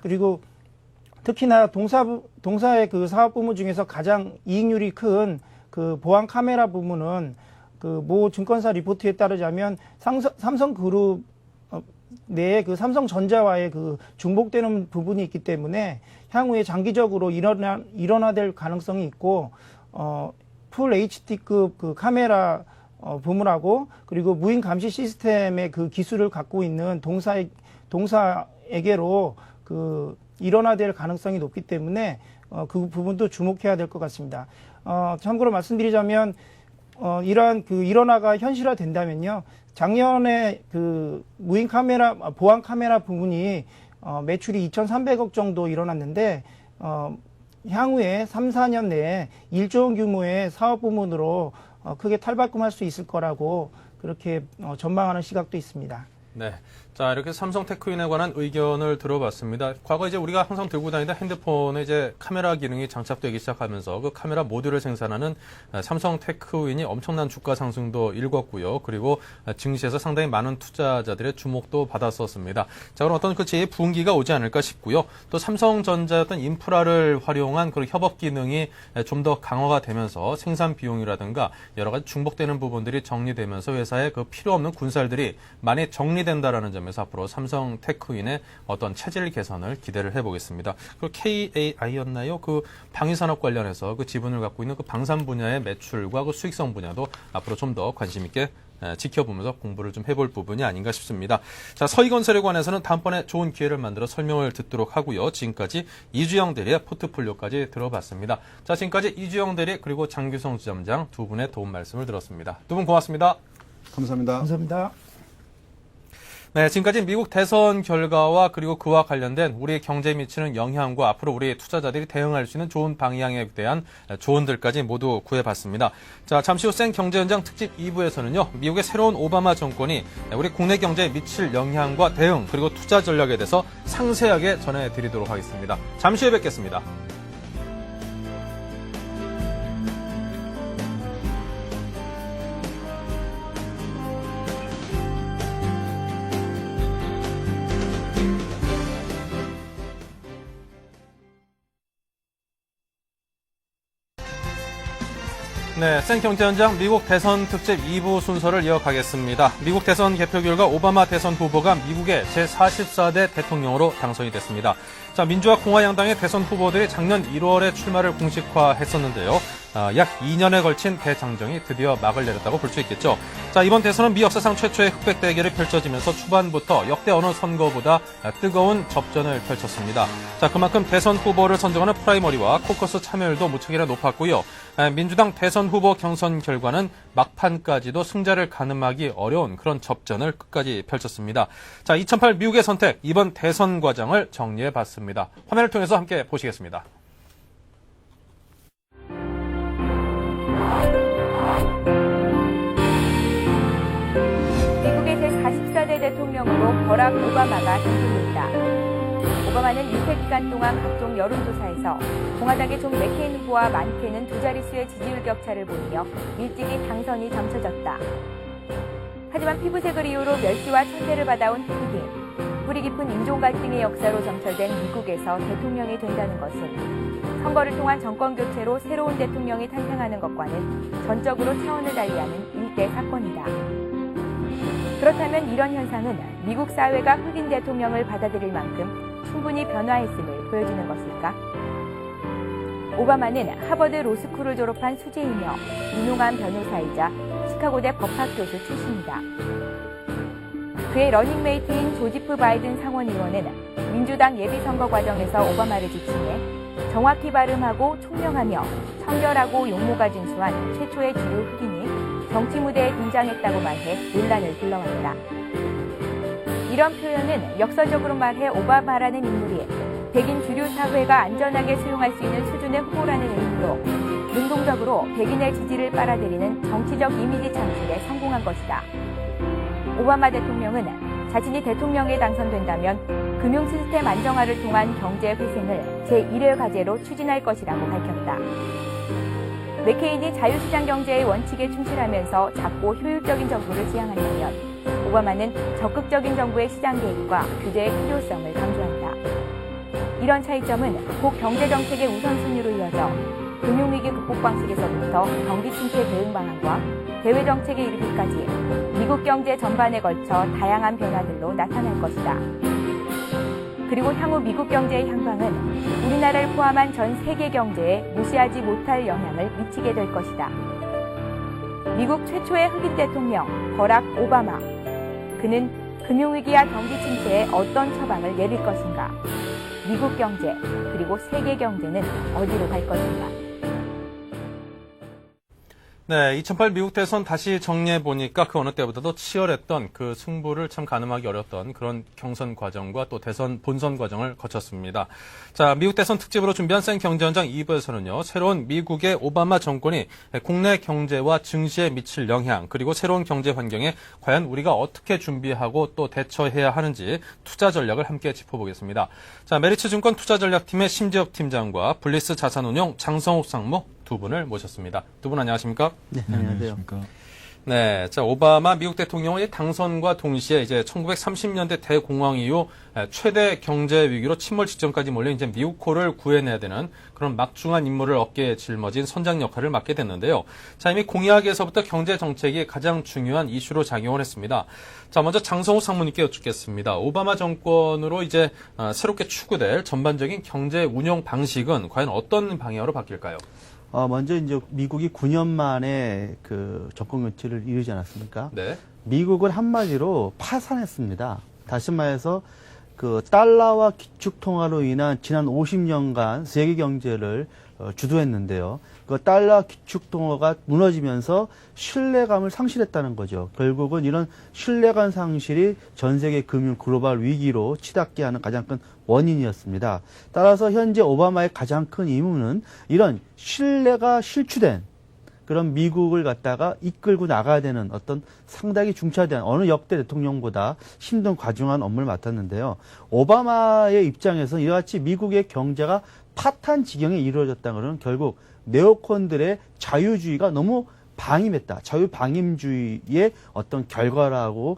그리고 특히나 동사의 사업 부문 중에서 가장 이익률이 큰 보안 카메라 부문은 모 증권사 리포트에 따르자면 삼성그룹 내에 삼성전자와의 중복되는 부분이 있기 때문에 향후에 장기적으로 일어나될 가능성이 있고, 풀 HD급 그 카메라 부문하고 그리고 무인 감시 시스템의 그 기술을 갖고 있는 동사에게로 그 일원화될 가능성이 높기 때문에 그 부분도 주목해야 될 것 같습니다. 참고로 말씀드리자면 이러한 그 일원화가 현실화된다면요, 작년에 그 무인 카메라 보안 카메라 부분이 매출이 2,300억 정도 일어났는데 향후에 3, 4년 내에 1조 원 규모의 사업 부문으로 크게 탈바꿈할 수 있을 거라고 그렇게 전망하는 시각도 있습니다. 네. 자, 이렇게 삼성 테크윈에 관한 의견을 들어봤습니다. 과거 이제 우리가 항상 들고 다니던 핸드폰에 이제 카메라 기능이 장착되기 시작하면서 그 카메라 모듈을 생산하는 삼성 테크윈이 엄청난 주가 상승도 일궜고요. 그리고 증시에서 상당히 많은 투자자들의 주목도 받았었습니다. 자, 그럼 어떤 그 제2분기가 오지 않을까 싶고요. 또 삼성전자의 어떤 인프라를 활용한 그런 협업 기능이 좀 더 강화가 되면서 생산 비용이라든가 여러 가지 중복되는 부분들이 정리되면서 회사의 그 필요 없는 군살들이 많이 정리된다라는 점에서 앞으로 삼성 테크윈의 어떤 체질 개선을 기대를 해보겠습니다. 그리고 KAI였나요? 그 방위산업 관련해서 그 지분을 갖고 있는 그 방산 분야의 매출과 그 수익성 분야도 앞으로 좀 더 관심 있게 지켜보면서 공부를 좀 해볼 부분이 아닌가 싶습니다. 자, 서희건설에 관해서는 다음번에 좋은 기회를 만들어 설명을 듣도록 하고요. 지금까지 이주영 대리의 포트폴리오까지 들어봤습니다. 자, 지금까지 이주영 대리 그리고 장규성 지점장 두 분의 도움 말씀을 들었습니다. 두 분 고맙습니다. 감사합니다. 감사합니다. 네, 지금까지 미국 대선 결과와 그리고 그와 관련된 우리 경제에 미치는 영향과 앞으로 우리 투자자들이 대응할 수 있는 좋은 방향에 대한 조언들까지 모두 구해봤습니다. 자, 잠시 후 생경제현장 특집 2부에서는요, 미국의 새로운 오바마 정권이 우리 국내 경제에 미칠 영향과 대응 그리고 투자 전략에 대해서 상세하게 전해드리도록 하겠습니다. 잠시 후에 뵙겠습니다. 네, 생경제현장 미국 대선 특집 2부 순서를 이어가겠습니다. 미국 대선 개표 결과 오바마 대선 후보가 미국의 제44대 대통령으로 당선이 됐습니다. 자, 민주와 공화 양당의 대선 후보들이 작년 1월에 출마를 공식화했었는데요. 약 2년에 걸친 대장정이 드디어 막을 내렸다고 볼 수 있겠죠. 자, 이번 대선은 미 역사상 최초의 흑백 대결이 펼쳐지면서 초반부터 역대 어느 선거보다 뜨거운 접전을 펼쳤습니다. 자, 그만큼 대선 후보를 선정하는 프라이머리와 코커스 참여율도 무척이나 높았고요. 민주당 대선 후보 경선 결과는 막판까지도 승자를 가늠하기 어려운 그런 접전을 끝까지 펼쳤습니다. 자, 2008 미국의 선택, 이번 대선 과정을 정리해봤습니다. 화면을 통해서 함께 보시겠습니다. 미국의 제44대 대통령으로 버락 오바마가 당선됐다. 오바마는 유세 기간 동안 각종 여론조사에서 공화당의 존 맥케인 후보와 많게는 두 자릿수의 지지율 격차를 보이며 일찍이 당선이 점쳐졌다. 하지만 피부색을 이유로 멸시와 천대를 받아온 흑인, 뿌리 깊은 인종 갈등의 역사로 점철된 미국에서 대통령이 된다는 것은 선거를 통한 정권 교체로 새로운 대통령이 탄생하는 것과는 전적으로 차원을 달리하는 일대 사건이다. 그렇다면 이런 현상은 미국 사회가 흑인 대통령을 받아들일 만큼 충분히 변화했음을 보여주는 것일까? 오바마는 하버드 로스쿨을 졸업한 수재이며 유능한 변호사이자 시카고대 법학 교수 출신이다. 그의 러닝메이트인 조지프 바이든 상원의원은 민주당 예비선거 과정에서 오바마를 지칭해 정확히 발음하고 총명하며 청결하고 용모가 준수한 최초의 주류 흑인이 정치 무대에 등장했다고 말해 논란을 불러왔다. 이런 표현은 역사적으로 말해 오바마라는 인물이 백인 주류 사회가 안전하게 수용할 수 있는 수준의 후보라는 의미로 능동적으로 백인의 지지를 빨아들이는 정치적 이미지 창출에 성공한 것이다. 오바마 대통령은 자신이 대통령에 당선된다면 금융 시스템 안정화를 통한 경제 회생을 제1회 과제로 추진할 것이라고 밝혔다. 맥케인이 자유시장 경제의 원칙에 충실하면서 작고 효율적인 정부를 지향한다면 오바마는 적극적인 정부의 시장 개입과 규제의 필요성을 강조한다. 이런 차이점은 곧 경제정책의 우선순위로 이어져 금융위기 극복 방식에서부터 경기 침체 대응 방안과 대외정책에 이르기까지 미국 경제 전반에 걸쳐 다양한 변화들로 나타날 것이다. 그리고 향후 미국 경제의 향방은 우리나라를 포함한 전 세계 경제에 무시하지 못할 영향을 미치게 될 것이다. 미국 최초의 흑인 대통령 버락 오바마. 그는 금융위기와 경기 침체에 어떤 처방을 내릴 것인가? 미국 경제 그리고 세계 경제는 어디로 갈 것인가? 네, 2008 미국 대선 다시 정리해 보니까 그 어느 때보다도 치열했던 그 승부를 참 가늠하기 어려웠던 그런 경선 과정과 또 대선 본선 과정을 거쳤습니다. 자, 미국 대선 특집으로 준비한 생경제현장 2부에서는요, 새로운 미국의 오바마 정권이 국내 경제와 증시에 미칠 영향, 그리고 새로운 경제 환경에 과연 우리가 어떻게 준비하고 또 대처해야 하는지 투자 전략을 함께 짚어보겠습니다. 자, 메리츠증권 투자전략팀의 심지혁 팀장과 블리스 자산운용 장성욱 상무 두 분을 모셨습니다. 두 분 안녕하십니까? 네, 안녕하세요. 네, 자, 오바마 미국 대통령의 당선과 동시에 이제 1930년대 대공황 이후 최대 경제 위기로 침몰 직전까지 몰린 이제 미국호를 구해내야 되는 그런 막중한 임무를 어깨에 짊어진 선장 역할을 맡게 됐는데요. 자, 이미 공약에서부터 경제 정책이 가장 중요한 이슈로 작용을 했습니다. 자, 먼저 장성욱 상무님께 여쭙겠습니다. 오바마 정권으로 이제 새롭게 추구될 전반적인 경제 운영 방식은 과연 어떤 방향으로 바뀔까요? 먼저 이제 미국이 9년 만에 그 정권 교체를 이루지 않았습니까? 네. 미국을 한마디로 파산했습니다. 다시 말해서 그 달러와 기축통화로 인한 지난 50년간 세계 경제를 주도했는데요. 그 달러 기축통화가 무너지면서 신뢰감을 상실했다는 거죠. 결국은 이런 신뢰감 상실이 전 세계 금융 글로벌 위기로 치닫게 하는 가장 큰 원인이었습니다. 따라서 현재 오바마의 가장 큰 임무는 이런 신뢰가 실추된 그런 미국을 갖다가 이끌고 나가야 되는 어떤 상당히 중차대한 어느 역대 대통령보다 힘든 과중한 업무를 맡았는데요. 오바마의 입장에서는 이와 같이 미국의 경제가 파탄 지경에 이루어졌다는 것은 결국 네오콘들의 자유주의가 너무 방임했다. 자유방임주의의 어떤 결과라고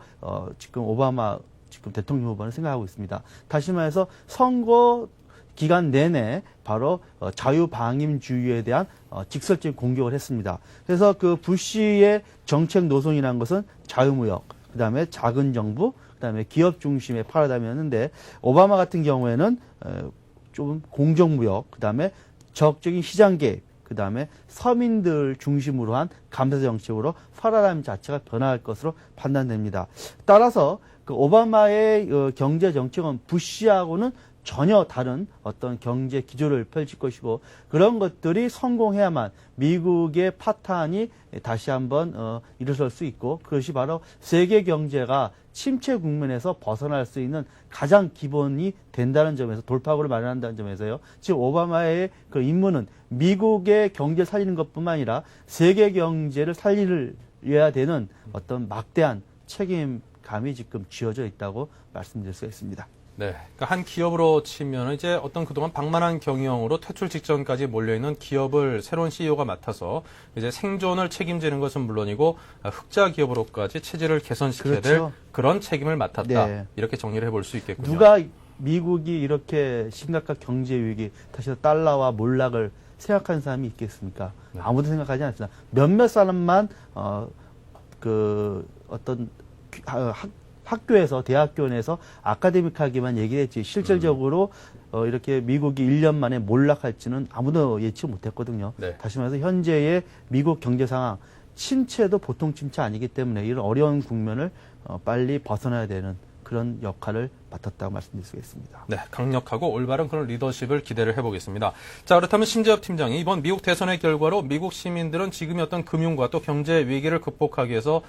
지금 오바마 지금 대통령 후보는 생각하고 있습니다. 다시 말해서 선거 기간 내내 바로 자유방임주의에 대한 직설적인 공격을 했습니다. 그래서 그 부시의 정책 노선이라는 것은 자유무역, 그다음에 작은 정부, 그다음에 기업 중심의 파라다임이었는데 오바마 같은 경우에는 좀 공정무역, 그다음에 적극적인 시장 개입, 그다음에 서민들 중심으로 한 감세 정책으로 파라다임 자체가 변화할 것으로 판단됩니다. 따라서 그 오바마의 경제 정책은 부시하고는 전혀 다른 어떤 경제 기조를 펼칠 것이고 그런 것들이 성공해야만 미국의 파탄이 다시 한번 일어설 수 있고 그것이 바로 세계 경제가 침체 국면에서 벗어날 수 있는 가장 기본이 된다는 점에서 돌파구를 마련한다는 점에서요. 지금 오바마의 그 임무는 미국의 경제를 살리는 것뿐만 아니라 세계 경제를 살려야 되는 어떤 막대한 책임감이 지금 쥐어져 있다고 말씀드릴 수가 있습니다. 네. 그러니까 한 기업으로 치면 이제 어떤 그동안 방만한 경영으로 퇴출 직전까지 몰려있는 기업을 새로운 CEO가 맡아서 이제 생존을 책임지는 것은 물론이고 흑자 기업으로까지 체질을 개선시켜야 그렇죠. 될 그런 책임을 맡았다. 네. 이렇게 정리를 해볼 수 있겠군요. 누가 미국이 이렇게 심각한 경제 위기, 다시 달러와 몰락을 생각하는 사람이 있겠습니까? 네. 아무도 생각하지 않습니다. 몇몇 사람만 그 어떤 학교에서 대학교 내에서 아카데믹하게만 얘기를 했지 실질적으로 이렇게 미국이 1년 만에 몰락할지는 아무도 예측 못했거든요. 네. 다시 말해서 현재의 미국 경제 상황 침체도 보통 침체 아니기 때문에 이런 어려운 국면을 빨리 벗어나야 되는 그런 역할을 맡았다고 말씀드릴 수 있습니다. 네, 강력하고 올바른 그런 리더십을 기대를 해보겠습니다. 자, 그렇다면 심지혁 팀장이 이번 미국 대선의 결과로 미국 시민들은 지금의 어떤 금융과 또 경제 위기를 극복하기 위해서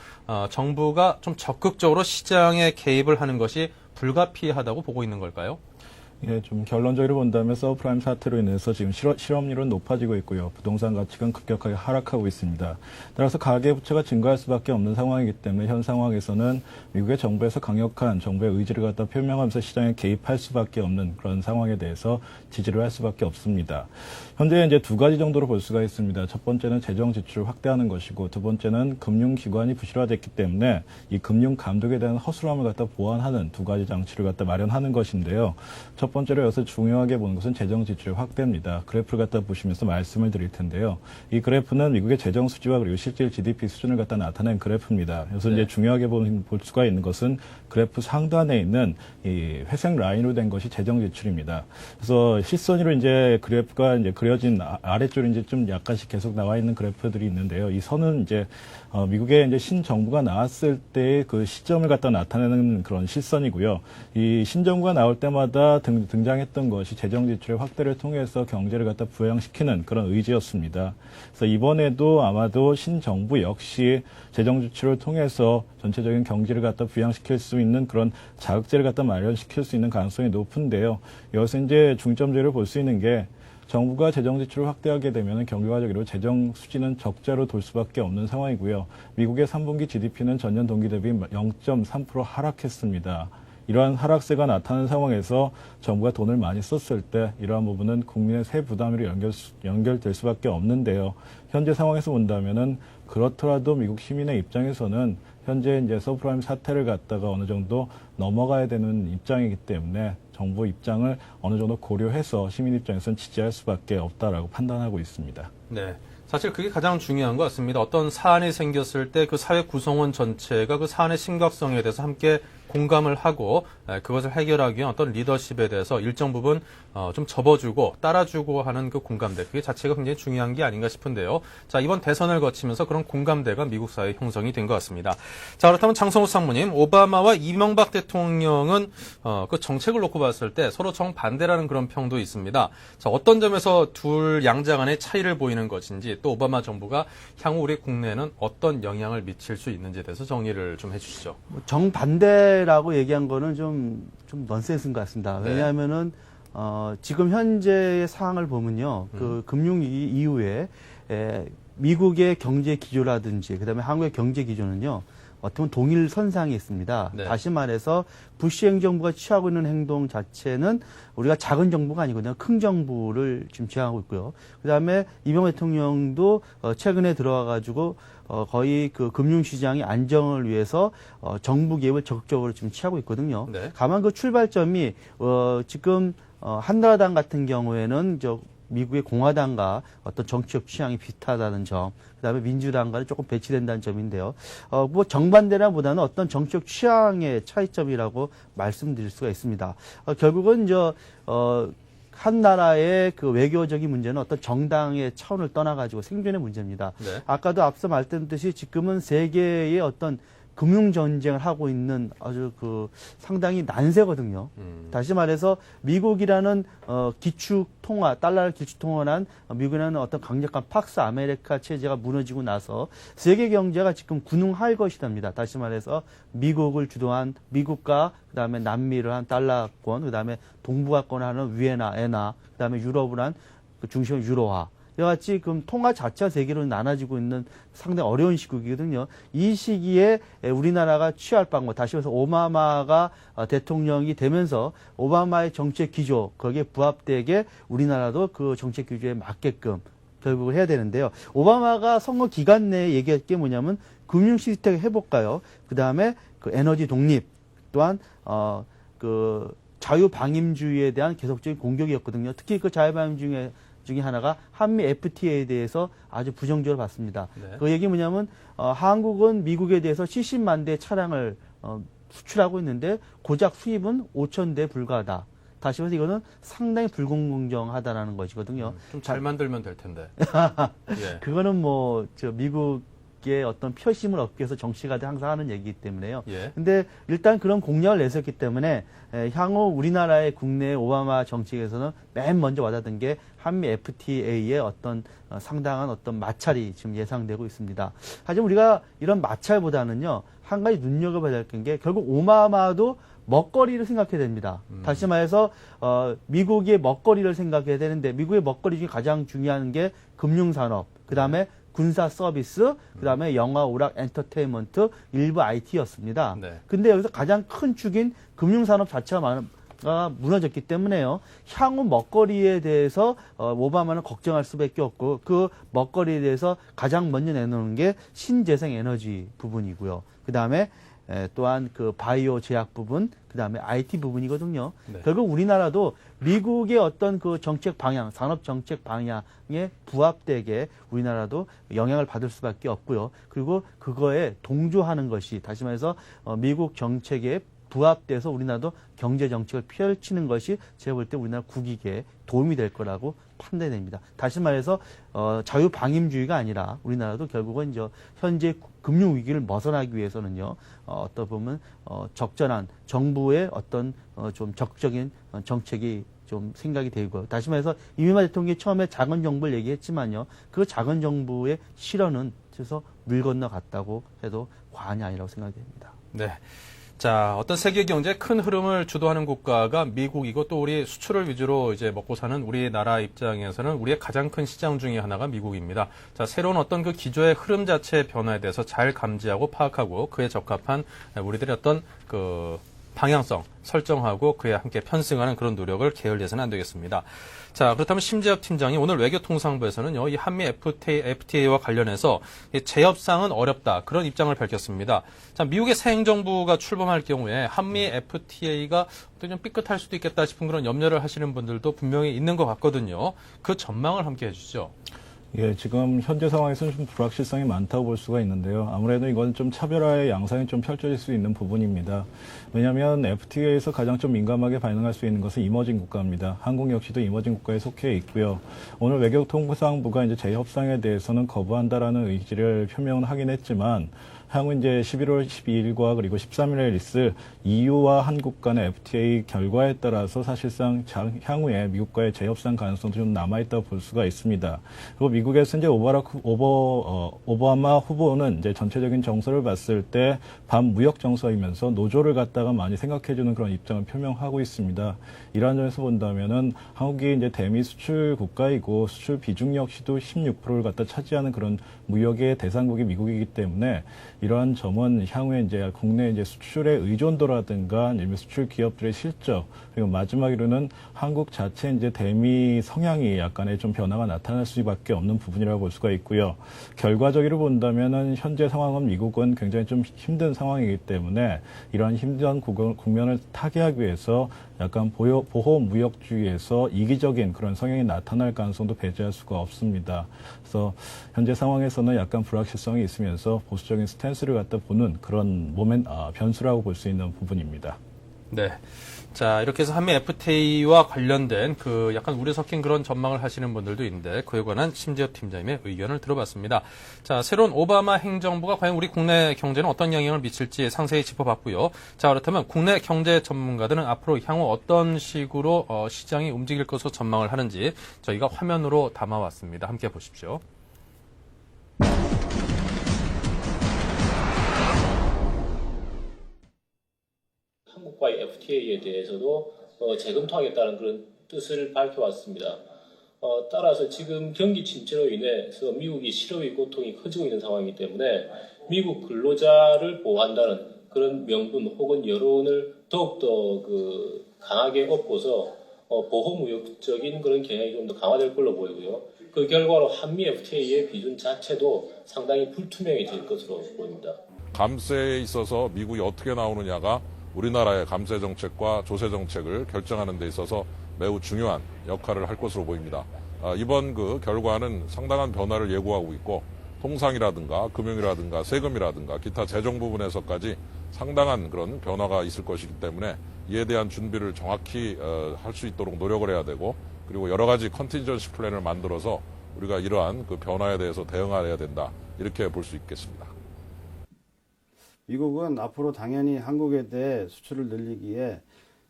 정부가 좀 적극적으로 시장에 개입을 하는 것이 불가피하다고 보고 있는 걸까요? 예, 좀 결론적으로 본다면 서브프라임 사태로 인해서 지금 실업률은 높아지고 있고요. 부동산 가치가 급격하게 하락하고 있습니다. 따라서 가계부채가 증가할 수밖에 없는 상황이기 때문에 현 상황에서는 미국의 정부에서 강력한 정부의 의지를 갖다 표명하면서 시장에 개입할 수밖에 없는 그런 상황에 대해서 지지를 할 수밖에 없습니다. 현재 이제 두 가지 정도로 볼 수가 있습니다. 첫 번째는 재정 지출을 확대하는 것이고 두 번째는 금융기관이 부실화됐기 때문에 이 금융 감독에 대한 허술함을 갖다 보완하는 두 가지 장치를 갖다 마련하는 것인데요. 첫 첫 번째로 여기서 중요하게 보는 것은 재정 지출 확대입니다. 그래프를 갖다 보시면서 말씀을 드릴 텐데요. 이 그래프는 미국의 재정 수지와 그리고 실질 GDP 수준을 갖다 나타낸 그래프입니다. 그래서 이제 중요하게 볼 수가 있는 것은 그래프 상단에 있는 이 회색 라인으로 된 것이 재정 지출입니다. 그래서 실선으로 이제 그래프가 이제 그려진 아래쪽에 이제 좀 약간씩 계속 나와 있는 그래프들이 있는데요. 이 선은 이제 미국의 이제 신정부가 나왔을 때의 그 시점을 갖다 나타내는 그런 실선이고요. 이 신정부가 나올 때마다 등장했던 것이 재정 지출의 확대를 통해서 경제를 갖다 부양시키는 그런 의지였습니다. 그래서 이번에도 아마도 신정부 역시 재정 지출을 통해서 전체적인 경제를 갖다 부양시킬 수 있는 그런 자극제를 갖다 마련시킬 수 있는 가능성이 높은데요. 여기서 이제 중점적으로 볼 수 있는 게 정부가 재정 지출을 확대하게 되면 경과적으로 재정 수지는 적자로 돌 수밖에 없는 상황이고요. 미국의 3분기 GDP는 전년 동기 대비 0.3% 하락했습니다. 이러한 하락세가 나타나는 상황에서 정부가 돈을 많이 썼을 때 이러한 부분은 국민의 세 부담으로 연결될 수밖에 없는데요. 현재 상황에서 본다면은 그렇더라도 미국 시민의 입장에서는 현재 이제 서브프라임 사태를 갖다가 어느 정도 넘어가야 되는 입장이기 때문에 정부 입장을 어느 정도 고려해서 시민 입장에서는 지지할 수밖에 없다라고 판단하고 있습니다. 네. 사실 그게 가장 중요한 것 같습니다. 어떤 사안이 생겼을 때 그 사회 구성원 전체가 그 사안의 심각성에 대해서 함께 공감을 하고 그것을 해결하기 위한 어떤 리더십에 대해서 일정 부분 좀 접어주고 따라주고 하는 그 공감대, 그게 자체가 굉장히 중요한 게 아닌가 싶은데요. 자, 이번 대선을 거치면서 그런 공감대가 미국 사회에 형성이 된 것 같습니다. 자, 그렇다면 장성우 상무님, 오바마와 이명박 대통령은 그 정책을 놓고 봤을 때 서로 정반대라는 그런 평도 있습니다. 자, 어떤 점에서 둘 양자 간의 차이를 보이는 것인지, 또 오바마 정부가 향후 우리 국내에는 어떤 영향을 미칠 수 있는지에 대해서 정리를 좀 해주시죠. 정반대라고 얘기한 거는 좀 넌센스인 것 같습니다. 왜냐하면은 지금 현재의 상황을 보면요, 그 금융위기 이후에 미국의 경제 기조라든지 그다음에 한국의 경제 기조는요, 어떻게 보면 동일 선상에 있습니다. 네. 다시 말해서 부시 행정부가 취하고 있는 행동 자체는 우리가 작은 정부가 아니거든요. 큰 정부를 지금 지향하고 있고요. 그다음에 이명박 대통령도 최근에 들어와가지고 거의 그 금융시장의 안정을 위해서 정부 개입을 적극적으로 지금 취하고 있거든요. 네. 다만 그 출발점이 지금 한나라당 같은 경우에는 미국의 공화당과 어떤 정치적 취향이 비슷하다는 점, 그다음에 민주당과는 조금 배치된다는 점인데요. 뭐 정반대라보다는 어떤 정치적 취향의 차이점이라고 말씀드릴 수가 있습니다. 결국은 한 나라의 그 외교적인 문제는 어떤 정당의 차원을 떠나가지고 생존의 문제입니다. 네. 아까도 앞서 말씀드렸듯이 지금은 세계의 어떤 금융 전쟁을 하고 있는 아주 그 상당히 난세거든요. 다시 말해서 미국이라는 기축통화, 달러를 기축통화한 미국이라는 어떤 강력한 팍스 아메리카 체제가 무너지고 나서 세계 경제가 지금 군웅할 것이랍니다. 다시 말해서 미국을 주도한 미국과 그다음에 남미를 한 달러권, 그다음에 동북아권을 하는 위에나, 엔화, 그다음에 유럽을 한 그 중심은 유로화. 이와 같이 그럼 통화 자체가 세계로 나눠지고 있는 상당히 어려운 시국이거든요. 이 시기에 우리나라가 취할 방법, 다시 말해서 오바마가 대통령이 되면서 오바마의 정책 기조, 거기에 부합되게 우리나라도 그 정책 기조에 맞게끔 결국을 해야 되는데요. 오바마가 선거 기간 내에 얘기할 게 뭐냐면 금융 시스템 회복가요. 그 다음에 그 에너지 독립, 또한 그 자유방임주의에 대한 계속적인 공격이었거든요. 특히 그 자유방임주의 중에 하나가 한미 FTA에 대해서 아주 부정적으로 봤습니다. 네. 그 얘기 뭐냐면 한국은 미국에 대해서 70만 대 차량을 수출하고 있는데 고작 수입은 5천 대 불과하다. 다시 말해서 이거는 상당히 불공정하다라는 것이거든요. 좀 잘 만들면 될 텐데. 예. 그거는 미국의 어떤 표심을 얻기 위해서 정치가들 항상 하는 얘기이기 때문에요. 예. 근데 일단 그런 공약을 내셨기 때문에 향후 우리나라의 국내 오바마 정책에서는 맨 먼저 와닿은 게 한미 FTA의 어떤 상당한 어떤 마찰이 지금 예상되고 있습니다. 하지만 우리가 이런 마찰보다는요, 한 가지 눈여겨봐야 될 게 결국 오바마도 먹거리를 생각해야 됩니다. 다시 말해서 미국의 먹거리를 생각해야 되는데 미국의 먹거리 중에 가장 중요한 게 금융산업, 그 다음에 군사 서비스, 그 다음에 영화, 오락, 엔터테인먼트, 일부 IT였습니다. 네. 근데 여기서 가장 큰 축인 금융산업 자체가 무너졌기 때문에요. 향후 먹거리에 대해서 오바마는 걱정할 수밖에 없고 그 먹거리에 대해서 가장 먼저 내놓는 게 신재생 에너지 부분이고요. 그 다음에 또한 그 바이오 제약 부분, 그 다음에 IT 부분이거든요. 네. 결국 우리나라도 미국의 어떤 그 정책 방향, 산업 정책 방향에 부합되게 우리나라도 영향을 받을 수밖에 없고요. 그리고 그거에 동조하는 것이 다시 말해서 미국 정책에 부합돼서 우리나라도 경제 정책을 펼치는 것이 제가 볼 때 우리나라 국익에 도움이 될 거라고 판단됩니다. 다시 말해서 자유방임주의가 아니라 우리나라도 결국은 이제 현재 금융 위기를 벗어나기 위해서는요. 어떤 보면 적절한 정부의 어떤 좀 적극적인 정책이 좀 생각이 되고요. 다시 말해서 이명박 대통령이 처음에 작은 정부를 얘기했지만요. 그 작은 정부의 실현은 그래서 물 건너갔다고 해도 과언이 아니라고 생각이 됩니다. 네. 자, 어떤 세계 경제의 큰 흐름을 주도하는 국가가 미국이고 또 우리 수출을 위주로 이제 먹고 사는 우리나라 입장에서는 우리의 가장 큰 시장 중에 하나가 미국입니다. 자, 새로운 어떤 그 기조의 흐름 자체의 변화에 대해서 잘 감지하고 파악하고 그에 적합한 우리들의 어떤 그 방향성 설정하고 그에 함께 편승하는 그런 노력을 게을리해서는 안 되겠습니다. 자, 그렇다면 심재엽 팀장이 오늘 외교통상부에서는요, 이 한미 FTA와 관련해서 재협상은 어렵다 그런 입장을 밝혔습니다. 자, 미국의 새 행정부가 출범할 경우에 한미 FTA가 어떤 좀 삐끗할 수도 있겠다 싶은 그런 염려를 하시는 분들도 분명히 있는 것 같거든요. 그 전망을 함께 해주시죠. 예, 지금 현재 상황에서는 좀 불확실성이 많다고 볼 수가 있는데요. 아무래도 이건 좀 차별화의 양상이 좀 펼쳐질 수 있는 부분입니다. 왜냐하면 FTA에서 가장 좀 민감하게 반응할 수 있는 것은 이머징 국가입니다. 한국 역시도 이머징 국가에 속해 있고요. 오늘 외교통상부가 이제 재협상에 대해서는 거부한다라는 의지를 표명을 하긴 했지만 향후 이제 11월 12일과 그리고 13일에 있을 EU와 한국 간의 FTA 결과에 따라서 사실상 향후에 미국과의 재협상 가능성도 좀 남아있다고 볼 수가 있습니다. 그리고 미국에서 이제 오바마 후보는 이제 전체적인 정서를 봤을 때 반무역 정서이면서 노조를 갖다가 많이 생각해주는 그런 입장을 표명하고 있습니다. 이러한 점에서 본다면은 한국이 이제 대미 수출 국가이고 수출 비중 역시도 16%를 갖다 차지하는 그런 무역의 대상국이 미국이기 때문에 이러한 점은 향후에 이제 국내 이제 수출의 의존도라든가 아니면 수출 기업들의 실적 그리고 마지막으로는 한국 자체 이제 대미 성향이 약간의 좀 변화가 나타날 수밖에 없는 부분이라고 볼 수가 있고요. 결과적으로 본다면은 현재 상황은 미국은 굉장히 좀 힘든 상황이기 때문에 이러한 힘든 국면을 타개하기 위해서 약간 보호 무역주의에서 이기적인 그런 성향이 나타날 가능성도 배제할 수가 없습니다. 그래서 현재 상황에서는 약간 불확실성이 있으면서 보수적인 스탠스를 갖다 보는 그런 변수라고 볼 수 있는 부분입니다. 네. 자, 이렇게 해서 한미 FTA와 관련된 그 약간 우려 섞인 그런 전망을 하시는 분들도 있는데 그에 관한 심재엽 팀장님의 의견을 들어봤습니다. 자, 새로운 오바마 행정부가 과연 우리 국내 경제는 어떤 영향을 미칠지 상세히 짚어봤고요. 자, 그렇다면 국내 경제 전문가들은 앞으로 향후 어떤 식으로 시장이 움직일 것으로 전망을 하는지 저희가 화면으로 담아왔습니다. 함께 보십시오. 한국과의 FTA에 대해서도 재검토하겠다는 그런 뜻을 밝혀왔습니다. 따라서 지금 경기 침체로 인해서 미국이 실업의 고통이 커지고 있는 상황이기 때문에 미국 근로자를 보호한다는 그런 명분 혹은 여론을 더욱더 강하게 업고서 보호무역적인 그런 경향이 좀 더 강화될 걸로 보이고요. 그 결과로 한미 FTA의 비준 자체도 상당히 불투명해질 것으로 보입니다. 감세에 있어서 미국이 어떻게 나오느냐가 우리나라의 감세 정책과 조세 정책을 결정하는 데 있어서 매우 중요한 역할을 할 것으로 보입니다. 이번 그 결과는 상당한 변화를 예고하고 있고 통상이라든가 금융이라든가 세금이라든가 기타 재정 부분에서까지 상당한 그런 변화가 있을 것이기 때문에 이에 대한 준비를 정확히 할 수 있도록 노력을 해야 되고 그리고 여러 가지 컨틴전시 플랜을 만들어서 우리가 이러한 그 변화에 대해서 대응해야 된다 이렇게 볼 수 있겠습니다. 미국은 앞으로 당연히 한국에 대해 수출을 늘리기에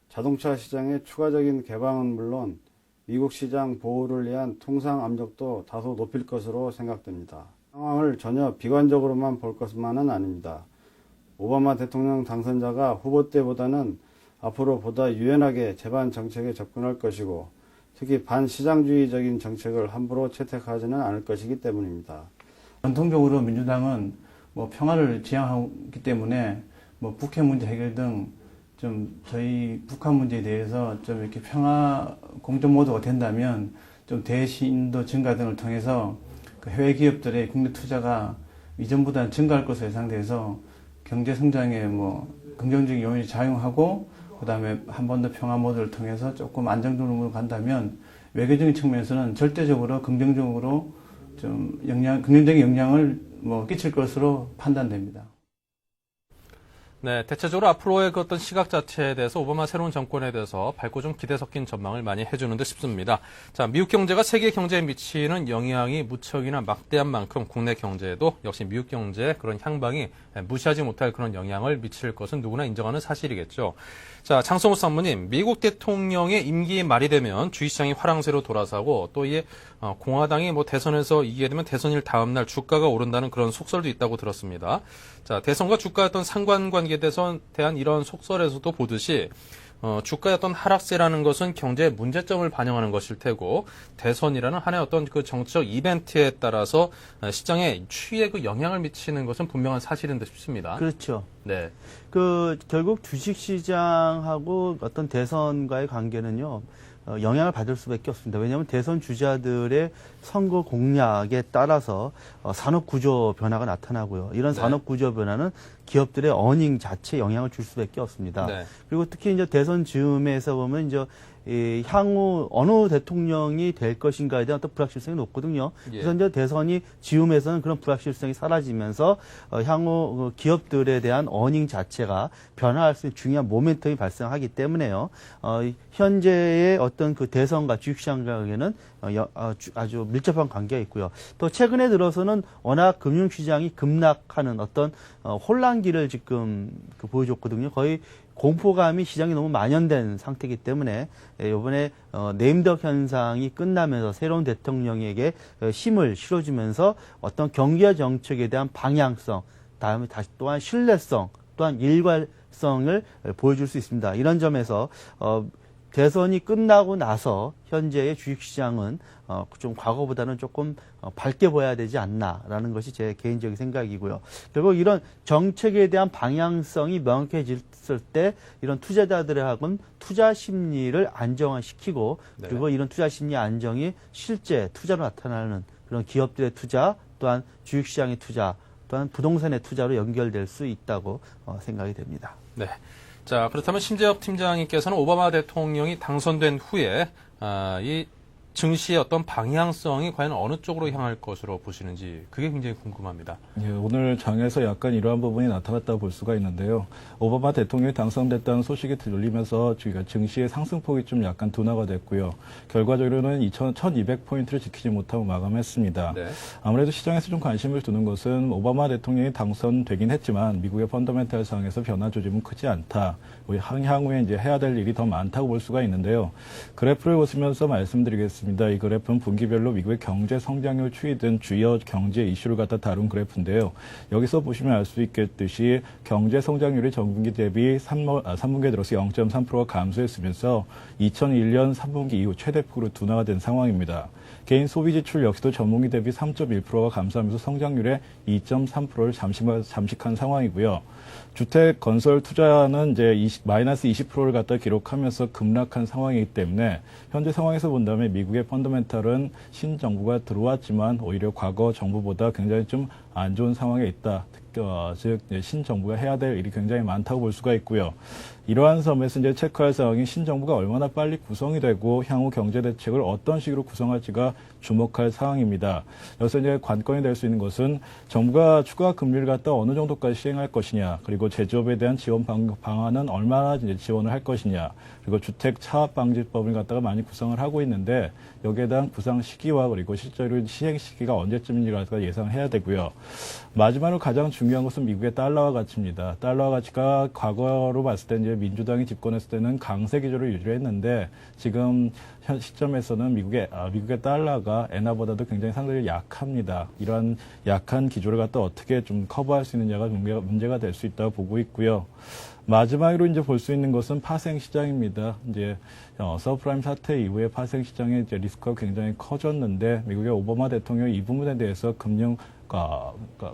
자동차 시장의 추가적인 개방은 물론 미국 시장 보호를 위한 통상 압력도 다소 높일 것으로 생각됩니다. 상황을 전혀 비관적으로만 볼 것만은 아닙니다. 오바마 대통령 당선자가 후보 때보다는 앞으로 보다 유연하게 재반 정책에 접근할 것이고 특히 반시장주의적인 정책을 함부로 채택하지는 않을 것이기 때문입니다. 전통적으로 민주당은 평화를 지향하기 때문에 북핵 문제 해결 등 좀 저희 북한 문제에 대해서 좀 이렇게 평화 공존 모드가 된다면 좀 대신도 증가 등을 통해서 그 해외 기업들의 국내 투자가 이전보다는 증가할 것으로 예상돼서 경제 성장에 뭐 긍정적인 요인이 작용하고 그다음에 한 번 더 평화 모드를 통해서 조금 안정적으로 간다면 외교적인 측면에서는 절대적으로 긍정적으로 좀 긍정적인 영향을 뭐 끼칠 것으로 판단됩니다. 네, 대체적으로 앞으로의 그 어떤 시각 자체에 대해서 오바마 새로운 정권에 대해서 밝고 좀 기대 섞인 전망을 많이 해주는 듯 싶습니다. 자, 미국 경제가 세계 경제에 미치는 영향이 무척이나 막대한 만큼 국내 경제에도 역시 미국 경제의 그런 향방이 무시하지 못할 그런 영향을 미칠 것은 누구나 인정하는 사실이겠죠. 자, 장성우 사무님, 미국 대통령의 임기 말이 되면 주식시장이 화랑새로 돌아서고 또 이에 공화당이 뭐 대선에서 이기게 되면 대선일 다음 날 주가가 오른다는 그런 속설도 있다고 들었습니다. 자, 대선과 주가의 어떤 상관관계에 대한 이런 속설에서도 보듯이 주가의 어떤 하락세라는 것은 경제의 문제점을 반영하는 것일 테고 대선이라는 하나의 어떤 그 정치적 이벤트에 따라서 시장에 추이에 그 영향을 미치는 것은 분명한 사실인 듯 싶습니다. 그렇죠. 네. 결국 주식시장하고 어떤 대선과의 관계는요, 영향을 받을 수밖에 없습니다. 왜냐하면 대선 주자들의 선거 공약에 따라서 산업 구조 변화가 나타나고요. 이런 산업 구조 변화는 기업들의 어닝 자체에 영향을 줄 수밖에 없습니다. 네. 그리고 특히 이제 대선 즈음에서 보면 이제 향후 어느 대통령이 될 것인가에 대한 어떤 불확실성이 높거든요. 그래서 이제 대선이 즈음에서는 그런 불확실성이 사라지면서 향후 기업들에 대한 어닝 자체가 변화할 수 있는 중요한 모멘텀이 발생하기 때문에요. 현재의 어떤 그 대선과 주식시장 가격에는 아주 밀접한 관계가 있고요. 또 최근에 들어서는 워낙 금융시장이 급락하는 어떤 혼란기를 지금 보여줬거든요. 거의 공포감이 시장에 너무 만연된 상태이기 때문에 이번에 네임덕 현상이 끝나면서 새로운 대통령에게 힘을 실어주면서 어떤 경제 정책에 대한 방향성, 다음에 다시 또한 신뢰성, 또한 일관성을 보여줄 수 있습니다. 이런 점에서 대선이 끝나고 나서 현재의 주식시장은 좀 과거보다는 조금 밝게 보여야 되지 않나라는 것이 제 개인적인 생각이고요. 결국 이런 정책에 대한 방향성이 명확해졌을 때 이런 투자자들의 하고는 투자 심리를 안정화시키고 그리고 이런 투자 심리 안정이 실제 투자로 나타나는 그런 기업들의 투자 또한 주식시장의 투자 또한 부동산의 투자로 연결될 수 있다고 생각이 됩니다. 네. 자, 그렇다면 심재혁 팀장님께서는 오바마 대통령이 당선된 후에 이 증시의 어떤 방향성이 과연 어느 쪽으로 향할 것으로 보시는지 그게 굉장히 궁금합니다. 예, 오늘 장에서 약간 이러한 부분이 나타났다고 볼 수가 있는데요. 오바마 대통령이 당선됐다는 소식이 들리면서 증시의 상승폭이 좀 약간 둔화가 됐고요. 결과적으로는 1200포인트를 지키지 못하고 마감했습니다. 네. 아무래도 시장에서 좀 관심을 두는 것은 오바마 대통령이 당선되긴 했지만 미국의 펀더멘탈 상에서 변화 조짐은 크지 않다. 향후에 이제 해야 될 일이 더 많다고 볼 수가 있는데요. 그래프를 보시면서 말씀드리겠습니다. 이 그래프는 분기별로 미국의 경제 성장률 추이 등 주요 경제 이슈를 갖다 다룬 그래프인데요. 여기서 보시면 알 수 있겠듯이 경제 성장률이 전분기 대비 3분기에 들어서 0.3%가 감소했으면서 2001년 3분기 이후 최대폭으로 둔화가 된 상황입니다. 개인 소비 지출 역시도 전분기 대비 3.1%가 감소하면서 성장률의 2.3%를 잠식한 상황이고요. 주택 건설 투자는 이제 마이너스 20%를 갖다 기록하면서 급락한 상황이기 때문에 현재 상황에서 본다면 미국의 펀더멘탈은 신정부가 들어왔지만 오히려 과거 정부보다 굉장히 좀 안 좋은 상황에 있다. 즉 신정부가 해야 될 일이 굉장히 많다고 볼 수가 있고요. 이러한 점에서 이제 체크할 사항이 신정부가 얼마나 빨리 구성이 되고 향후 경제 대책을 어떤 식으로 구성할지가 주목할 사항입니다. 여기서 이제 관건이 될 수 있는 것은 정부가 추가 금리를 갖다 어느 정도까지 시행할 것이냐, 그리고 제조업에 대한 지원 방안은 얼마나 이제 지원을 할 것이냐, 그리고 주택 차압 방지법을 갖다가 많이 구성을 하고 있는데 여기에 대한 구상 시기와 그리고 실제로 시행 시기가 언제쯤인지를 갖다가 예상해야 되고요. 마지막으로 가장 중요한 것은 미국의 달러화 가치입니다. 달러화 가치가 과거로 봤을 때 이제 민주당이 집권했을 때는 강세 기조를 유지했는데 지금 현 시점에서는 미국의 달러가 엔화보다도 굉장히 상대적으로 약합니다. 이러한 약한 기조를 갖다 어떻게 좀 커버할 수 있느냐가 문제가 될 수 있다고 보고 있고요. 마지막으로 이제 볼 수 있는 것은 파생 시장입니다. 이제 서프라임 사태 이후에 파생 시장의 이제 리스크가 굉장히 커졌는데 미국의 오바마 대통령이 이 부분에 대해서 금융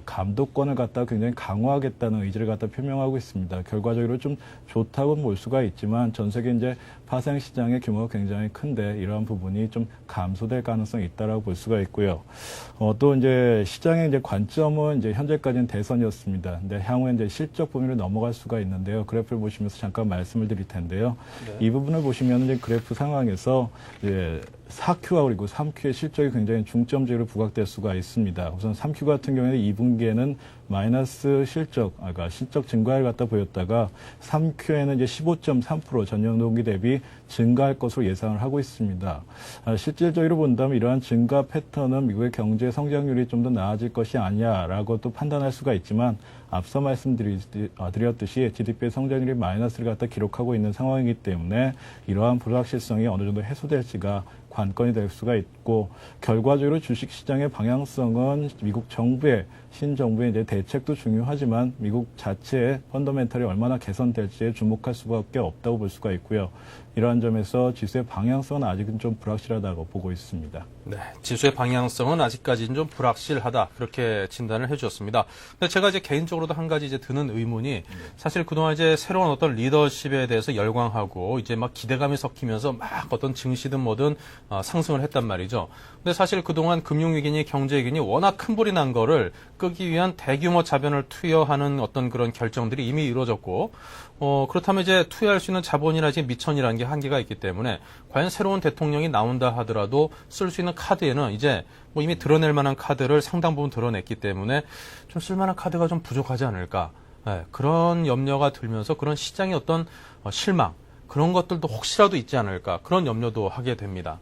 감독권을 갖다 굉장히 강화하겠다는 의지를 갖다 표명하고 있습니다. 결과적으로 좀 좋다고는 볼 수가 있지만 전 세계 이제 파생 시장의 규모가 굉장히 큰데 이러한 부분이 좀 감소될 가능성이 있다라고 볼 수가 있고요. 또 이제 시장의 이제 관점은 이제 현재까지는 대선이었습니다. 근데 향후에 이제 실적 범위로 넘어갈 수가 있는데요. 그래프를 보시면서 잠깐 말씀을 드릴 텐데요. 네. 이 부분을 보시면 이제 그래프 상황에서 이제 4Q와 그리고 3Q의 실적이 굉장히 중점적으로 부각될 수가 있습니다. 우선 3Q 같은 경우에는 2분기에는 마이너스 그러니까 실적 증가를 갖다 보였다가 3Q에는 이제 15.3% 전년동기 대비 증가할 것으로 예상을 하고 있습니다. 실질적으로 본다면 이러한 증가 패턴은 미국의 경제 성장률이 좀 더 나아질 것이 아니냐라고 또 판단할 수가 있지만 앞서 말씀드렸듯이 GDP의 성장률이 마이너스를 갖다 기록하고 있는 상황이기 때문에 이러한 불확실성이 어느 정도 해소될지가 관건이 될 수가 있고 결과적으로 주식시장의 방향성은 미국 정부의 신정부의 이제 대책도 중요하지만 미국 자체의 펀더멘털이 얼마나 개선될지에 주목할 수밖에 없다고 볼 수가 있고요. 이러한 점에서 지수의 방향성은 아직은 좀 불확실하다고 보고 있습니다. 네, 지수의 방향성은 아직까지는 좀 불확실하다 그렇게 진단을 해주셨습니다. 근데 제가 이제 개인적으로도 한 가지 이제 드는 의문이 사실 그동안 이제 새로운 어떤 리더십에 대해서 열광하고 이제 막 기대감이 섞이면서 막 어떤 증시든 뭐든 상승을 했단 말이죠. 근데 사실 그동안 금융위기니 경제위기니 워낙 큰 불이 난 거를 끄기 위한 대규모 자본을 투여하는 어떤 그런 결정들이 이미 이루어졌고 그렇다면 이제 투여할 수 있는 자본이나 지금 미천이라는 게 한계가 있기 때문에 과연 새로운 대통령이 나온다 하더라도 쓸 수 있는 카드에는 이제 뭐 이미 드러낼 만한 카드를 상당 부분 드러냈기 때문에 좀 쓸만한 카드가 좀 부족하지 않을까. 네, 그런 염려가 들면서 그런 시장의 어떤 실망 그런 것들도 혹시라도 있지 않을까 그런 염려도 하게 됩니다.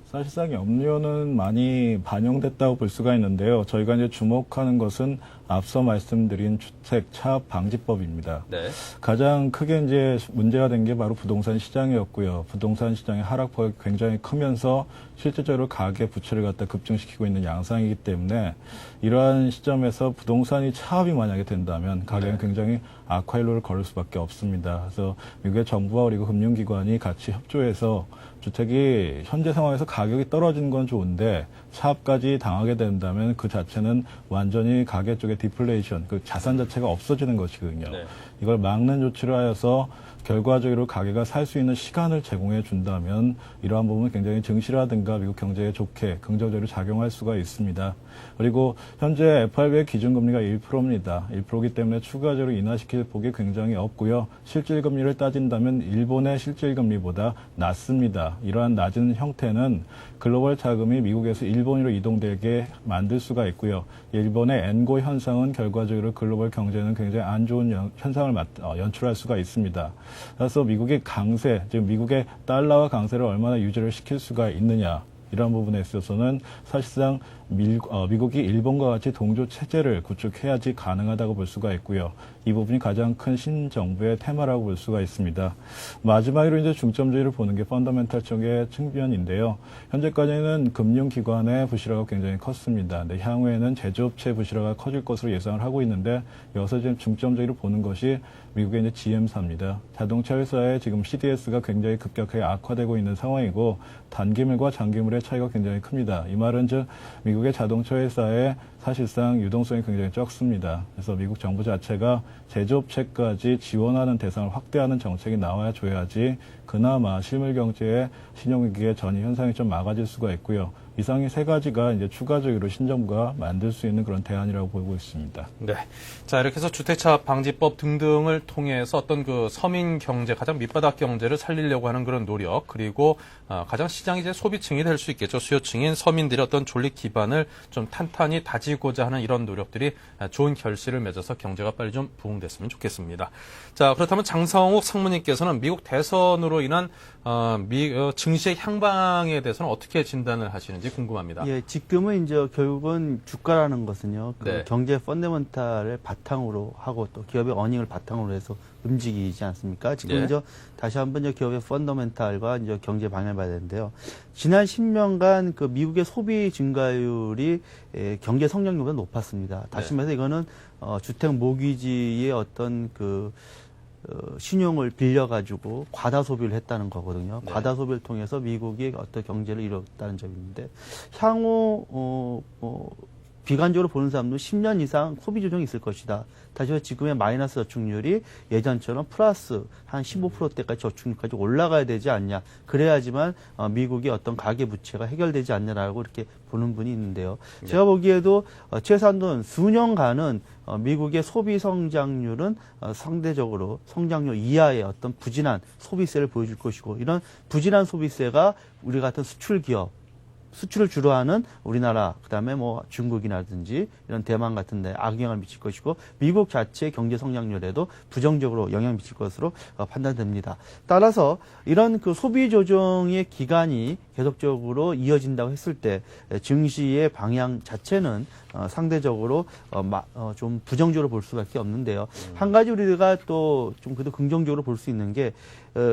사실상 염려는 많이 반영됐다고 볼 수가 있는데요. 저희가 이제 주목하는 것은 앞서 말씀드린 주택 차압 방지법입니다. 네. 가장 크게 이제 문제가 된 게 바로 부동산 시장이었고요. 부동산 시장의 하락폭이 굉장히 크면서 실질적으로 가계 부채를 갖다 급증시키고 있는 양상이기 때문에 이러한 시점에서 부동산이 차압이 만약에 된다면 가격은 굉장히 악화일로를 걸을 수밖에 없습니다. 그래서 미국의 정부와 그리고 금융기관이 같이 협조해서 주택이 현재 상황에서 가격이 떨어지는 건 좋은데 차압까지 당하게 된다면 그 자체는 완전히 가계 쪽의 디플레이션, 그 자산 자체가 없어지는 것이거든요. 네. 이걸 막는 조치를 하여서 결과적으로 가게가 살 수 있는 시간을 제공해 준다면 이러한 부분은 굉장히 증시라든가 미국 경제에 좋게 긍정적으로 작용할 수가 있습니다. 그리고 현재 FRB의 기준금리가 1%입니다. 1%이기 때문에 추가적으로 인하시킬 폭이 굉장히 없고요. 실질금리를 따진다면 일본의 실질금리보다 낮습니다. 이러한 낮은 형태는 글로벌 자금이 미국에서 일본으로 이동되게 만들 수가 있고요. 일본의 엔고 현상은 결과적으로 글로벌 경제는 굉장히 안 좋은 현상을 연출할 수가 있습니다. 그래서 미국의 강세, 즉 미국의 달러와 강세를 얼마나 유지를 시킬 수가 있느냐. 이런 부분에 있어서는 사실상 미국이 일본과 같이 동조 체제를 구축해야지 가능하다고 볼 수가 있고요. 이 부분이 가장 큰 신정부의 테마라고 볼 수가 있습니다. 마지막으로 이제 중점적으로 보는 게 펀더멘탈 쪽의 측면인데요. 현재까지는 금융기관의 부실화가 굉장히 컸습니다. 근데 향후에는 제조업체 부실화가 커질 것으로 예상을 하고 있는데 여기서 지금 중점적으로 보는 것이 미국의 이제 GM사입니다. 자동차 회사의 지금 CDS가 굉장히 급격하게 악화되고 있는 상황이고 단기물과 장기물의 차이가 굉장히 큽니다. 이 말은 즉 미국의 자동차 회사의 사실상 유동성이 굉장히 적습니다. 그래서 미국 정부 자체가 제조업체까지 지원하는 대상을 확대하는 정책이 나와야 줘야지 그나마 실물 경제의 신용위기의 전이 현상이 좀 막아질 수가 있고요. 이상의 세 가지가 이제 추가적으로 신정부가 만들 수 있는 그런 대안이라고 보고 있습니다. 네. 자, 이렇게 해서 주택차압 방지법 등등을 통해서 어떤 그 서민 경제, 가장 밑바닥 경제를 살리려고 하는 그런 노력, 그리고 가장 시장이 이제 소비층이 될 수 있겠죠. 수요층인 서민들의 어떤 존립 기반을 좀 탄탄히 다지고자 하는 이런 노력들이 좋은 결실을 맺어서 경제가 빨리 좀 부흥됐으면 좋겠습니다. 자, 그렇다면 장성욱 상무님께서는 미국 대선으로 인한 증시의 향방에 대해서는 어떻게 진단을 하시는지 궁금합니다. 예, 지금은 이제 결국은 주가라는 것은요, 그 네. 경제 펀더멘탈을 바탕으로 하고 또 기업의 어닝을 바탕으로 해서 움직이지 않습니까? 지금 네. 이제 다시 한번 이제 기업의 펀더멘탈과 이제 경제 방향을 봐야 되는데요. 지난 10년간 그 미국의 소비 증가율이 경제 성장률보다 높았습니다. 다시 말해서 이거는 주택 모기지의 어떤 그 신용을 빌려가지고 과다 소비를 했다는 거거든요. 네. 과다 소비를 통해서 미국이 어떤 경제를 이뤘다는 점인데 향후 비관적으로 보는 사람도 10년 이상 소비 조정이 있을 것이다. 다시 말해 지금의 마이너스 저축률이 예전처럼 플러스 한 15%대까지 저축률까지 올라가야 되지 않냐. 그래야지만 미국의 어떤 가계 부채가 해결되지 않냐라고 이렇게 보는 분이 있는데요. 네. 제가 보기에도 최소한 수년간은 미국의 소비 성장률은 상대적으로 성장률 이하의 어떤 부진한 소비세를 보여줄 것이고 이런 부진한 소비세가 우리 같은 수출 기업 수출을 주로 하는 우리나라, 그다음에 뭐 중국이라든지 이런 대만 같은 데 악영향을 미칠 것이고 미국 자체의 경제 성장률에도 부정적으로 영향을 미칠 것으로 판단됩니다. 따라서 이런 그 소비 조정의 기간이 계속적으로 이어진다고 했을 때 증시의 방향 자체는 상대적으로 좀 부정적으로 볼 수밖에 없는데요. 한 가지 우리가 또 좀 그래도 긍정적으로 볼 수 있는 게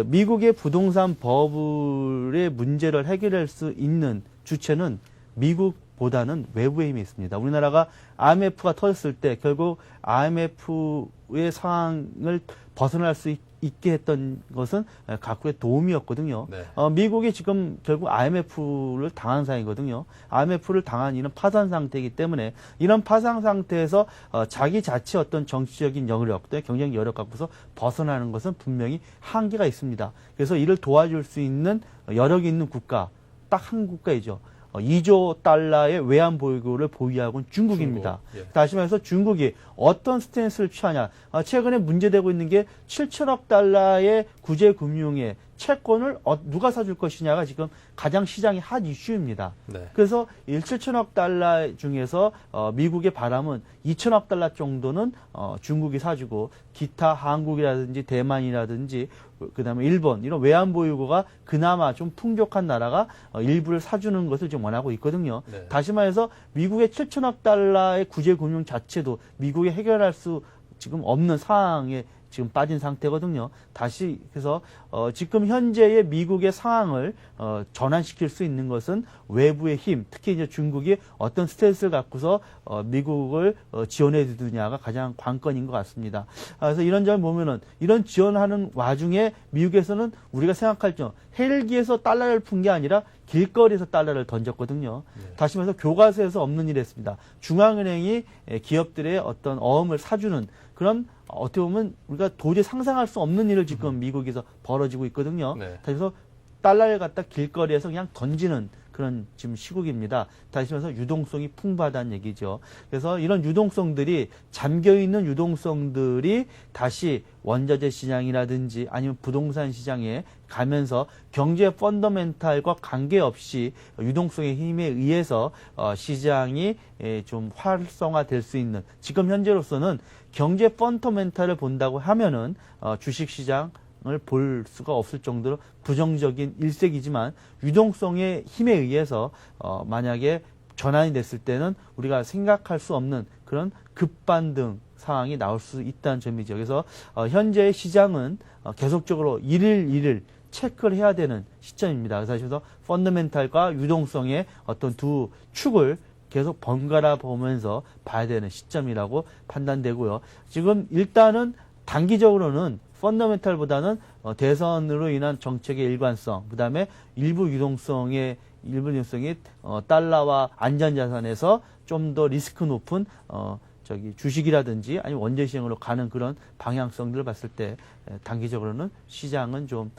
미국의 부동산 버블의 문제를 해결할 수 있는 주체는 미국보다는 외부의 힘이 있습니다. 우리나라가 IMF가 터졌을 때 결국 IMF의 상황을 벗어날 수 있게 했던 것은 각국의 도움이었거든요. 네. 미국이 지금 결국 IMF를 당한 상황이거든요. IMF를 당한 이런 파산 상태이기 때문에 이런 파산 상태에서 자기 자체 어떤 정치적인 여력, 경쟁 여력 갖고서 벗어나는 것은 분명히 한계가 있습니다. 그래서 이를 도와줄 수 있는 여력이 있는 국가, 딱 한 국가이죠. 2조 달러의 외환 보유고를 보유하고 있는 중국입니다. 중국, 예. 다시 말해서 중국이 어떤 스탠스를 취하냐. 최근에 문제되고 있는 게 7천억 달러의 구제금융의 채권을 누가 사줄 것이냐가 지금 가장 시장의 핫 이슈입니다. 네. 그래서 7천억 달러 중에서 미국의 바람은 2천억 달러 정도는 중국이 사주고 기타 한국이라든지 대만이라든지 그다음에 일본 이런 외환 보유고가 그나마 좀 풍족한 나라가 일부를 사주는 것을 좀 원하고 있거든요. 네. 다시 말해서 미국의 7천억 달러의 구제금융 자체도 미국이 해결할 수 지금 없는 상황에 지금 빠진 상태거든요. 다시 그래서 지금 현재의 미국의 상황을 전환시킬 수 있는 것은 외부의 힘, 특히 이제 중국이 어떤 스탠스를 갖고서 미국을 지원해 주느냐가 가장 관건인 것 같습니다. 그래서 이런 점을 보면은 이런 지원하는 와중에 미국에서는 우리가 생각할 때 헬기에서 달러를 푼 게 아니라 길거리에서 달러를 던졌거든요. 네. 다시 말해서 교과서에서 없는 일을 했습니다. 중앙은행이 기업들의 어떤 어음을 사주는 그런 어떻게 보면 우리가 도저히 상상할 수 없는 일을 지금 미국에서 벌어지고 있거든요. 네. 그래서 달러를 갖다 길거리에서 그냥 던지는 그런 지금 시국입니다. 다시 말해서 유동성이 풍부하다는 얘기죠. 그래서 이런 유동성들이 잠겨있는 유동성들이 다시 원자재 시장이라든지 아니면 부동산 시장에 가면서 경제 펀더멘탈과 관계없이 유동성의 힘에 의해서 시장이 좀 활성화될 수 있는 지금 현재로서는 경제 펀더멘탈을 본다고 하면은 주식시장 을 볼 수가 없을 정도로 부정적인 일색이지만 유동성의 힘에 의해서 만약에 전환이 됐을 때는 우리가 생각할 수 없는 그런 급반등 상황이 나올 수 있다는 점이죠. 그래서 현재의 시장은 계속적으로 일일 체크를 해야 되는 시점입니다. 그래서 펀더멘탈과 유동성의 어떤 두 축을 계속 번갈아 보면서 봐야 되는 시점이라고 판단되고요. 지금 일단은 단기적으로는 펀더멘탈보다는 대선으로 인한 정책의 일관성, 그다음에 일부 유동성이 달러와 안전자산에서 좀 더 리스크 높은 주식이라든지 아니면 원재 시장으로 가는 그런 방향성들을 봤을 때 단기적으로는 시장은 좀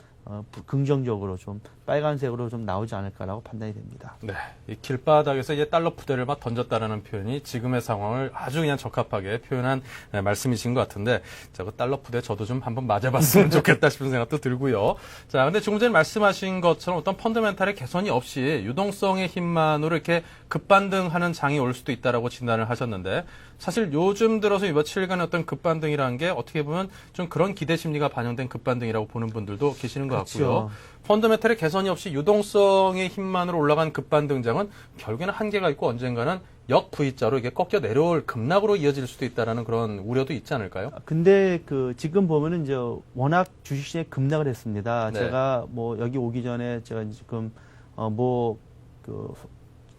긍정적으로 좀 빨간색으로 좀 나오지 않을까라고 판단이 됩니다. 네, 이 길바닥에서 이제 달러 푸대를 막 던졌다라는 표현이 지금의 상황을 아주 그냥 적합하게 표현한 말씀이신 것 같은데, 자, 그 달러 푸대 저도 좀 한번 맞아봤으면 좋겠다 싶은 생각도 들고요. 자, 근데 조금 전에 말씀하신 것처럼 어떤 펀더멘탈의 개선이 없이 유동성의 힘만으로 이렇게 급반등하는 장이 올 수도 있다라고 진단을 하셨는데, 사실 요즘 들어서 이 며칠간의 어떤 급반등이라는 게 어떻게 보면 좀 그런 기대 심리가 반영된 급반등이라고 보는 분들도 계시는 것 같고요. 그렇죠. 펀더멘탈의 개선이 없이 유동성의 힘만으로 올라간 급반등장은 결국에는 한계가 있고 언젠가는 역 V자로 이게 꺾여 내려올 급락으로 이어질 수도 있다라는 그런 우려도 있지 않을까요? 근데 지금 보면은 이제 워낙 주식시장이 급락을 했습니다. 네. 제가 여기 오기 전에 제가 지금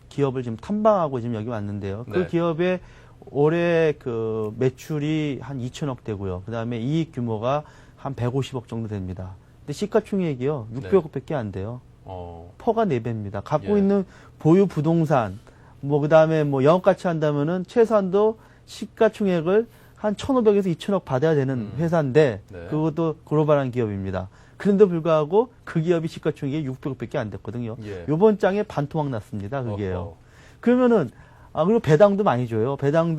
기업을 지금 탐방하고 지금 여기 왔는데요. 그 네. 기업의 올해 매출이 한 2천억 되고요. 그다음에 이익 규모가 한 150억 정도 됩니다. 근데 시가총액이요 600억밖에 안 돼요. 퍼가 4배입니다. 갖고 예. 있는 보유 부동산 뭐 그다음에 뭐 영업가치 한다면은 최소한도 시가총액을 한 1,500에서 2,000억 받아야 되는 회사인데 네. 그것도 글로벌한 기업입니다. 그런데 불구하고 그 기업이 시가총액이 600억밖에 안 됐거든요. 예. 요번 장에 반토막 났습니다. 그게요. 그러면은 그리고 배당도 많이 줘요. 배당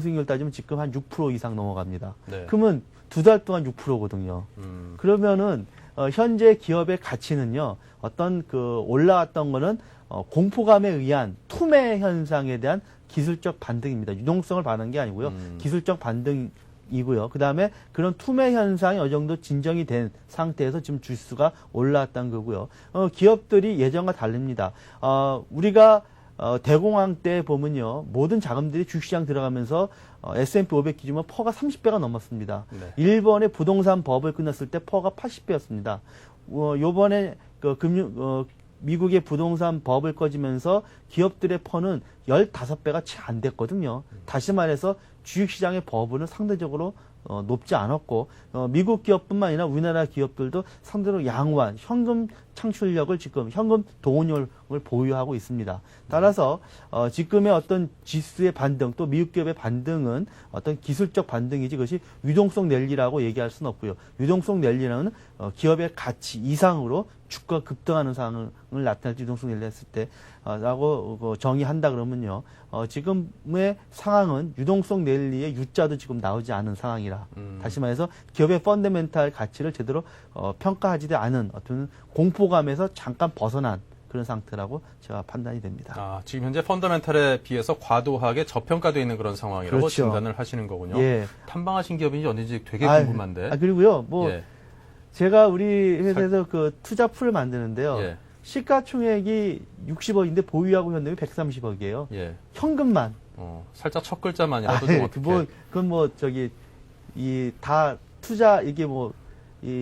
수익률 따지면 지금 한 6% 이상 넘어갑니다. 네. 그러면 2달 동안 6%거든요. 그러면은 현재 기업의 가치는요. 어떤 그 올라왔던 거는 공포감에 의한 투매 현상에 대한 기술적 반등입니다. 유동성을 반한 게 아니고요. 기술적 반등이고요. 그 다음에 그런 투매 현상이 어느 정도 진정이 된 상태에서 지금 주수가 올라왔다는 거고요. 기업들이 예전과 다릅니다. 우리가 대공황 때 보면요. 모든 자금들이 주식시장 들어가면서 S&P 500 기준으로 퍼가 30배가 넘었습니다. 네. 일본의 부동산 버블 끝났을 때 퍼가 80배였습니다. 요번에 미국의 부동산 버블 꺼지면서 기업들의 퍼는 15배가 채 안 됐거든요. 다시 말해서 주식시장의 버블은 상대적으로 높지 않았고 미국 기업뿐만 아니라 우리나라 기업들도 상대로 양호한 현금 창출력을 지금 현금 동원력을 보유하고 있습니다. 따라서 지금의 어떤 지수의 반등 또 미국 기업의 반등은 어떤 기술적 반등이지 그것이 유동성 랠리라고 얘기할 수는 없고요. 유동성 랠리는 기업의 가치 이상으로 주가 급등하는 상황을 나타낼 유동성 랠리 했을 때 라고 정의한다 그러면요. 지금의 상황은 유동성 랠리의 U자도 지금 나오지 않은 상황이라 다시 말해서 기업의 펀더멘탈 가치를 제대로 평가하지 않은 어떤 공포감에서 잠깐 벗어난 그런 상태라고 제가 판단이 됩니다. 지금 현재 펀더멘탈에 비해서 과도하게 저평가되어 있는 그런 상황이라고 그렇죠. 진단을 하시는 거군요. 예. 탐방하신 기업인지 어딘지 되게 궁금한데. 그리고요. 예. 제가 우리 회사에서 그 투자 풀을 만드는데요. 예. 시가총액이 60억인데 보유하고 현금이 130억이에요. 예. 현금만. 살짝 첫 글자만이라도 좀 어떻게. 그건 다 투자 이게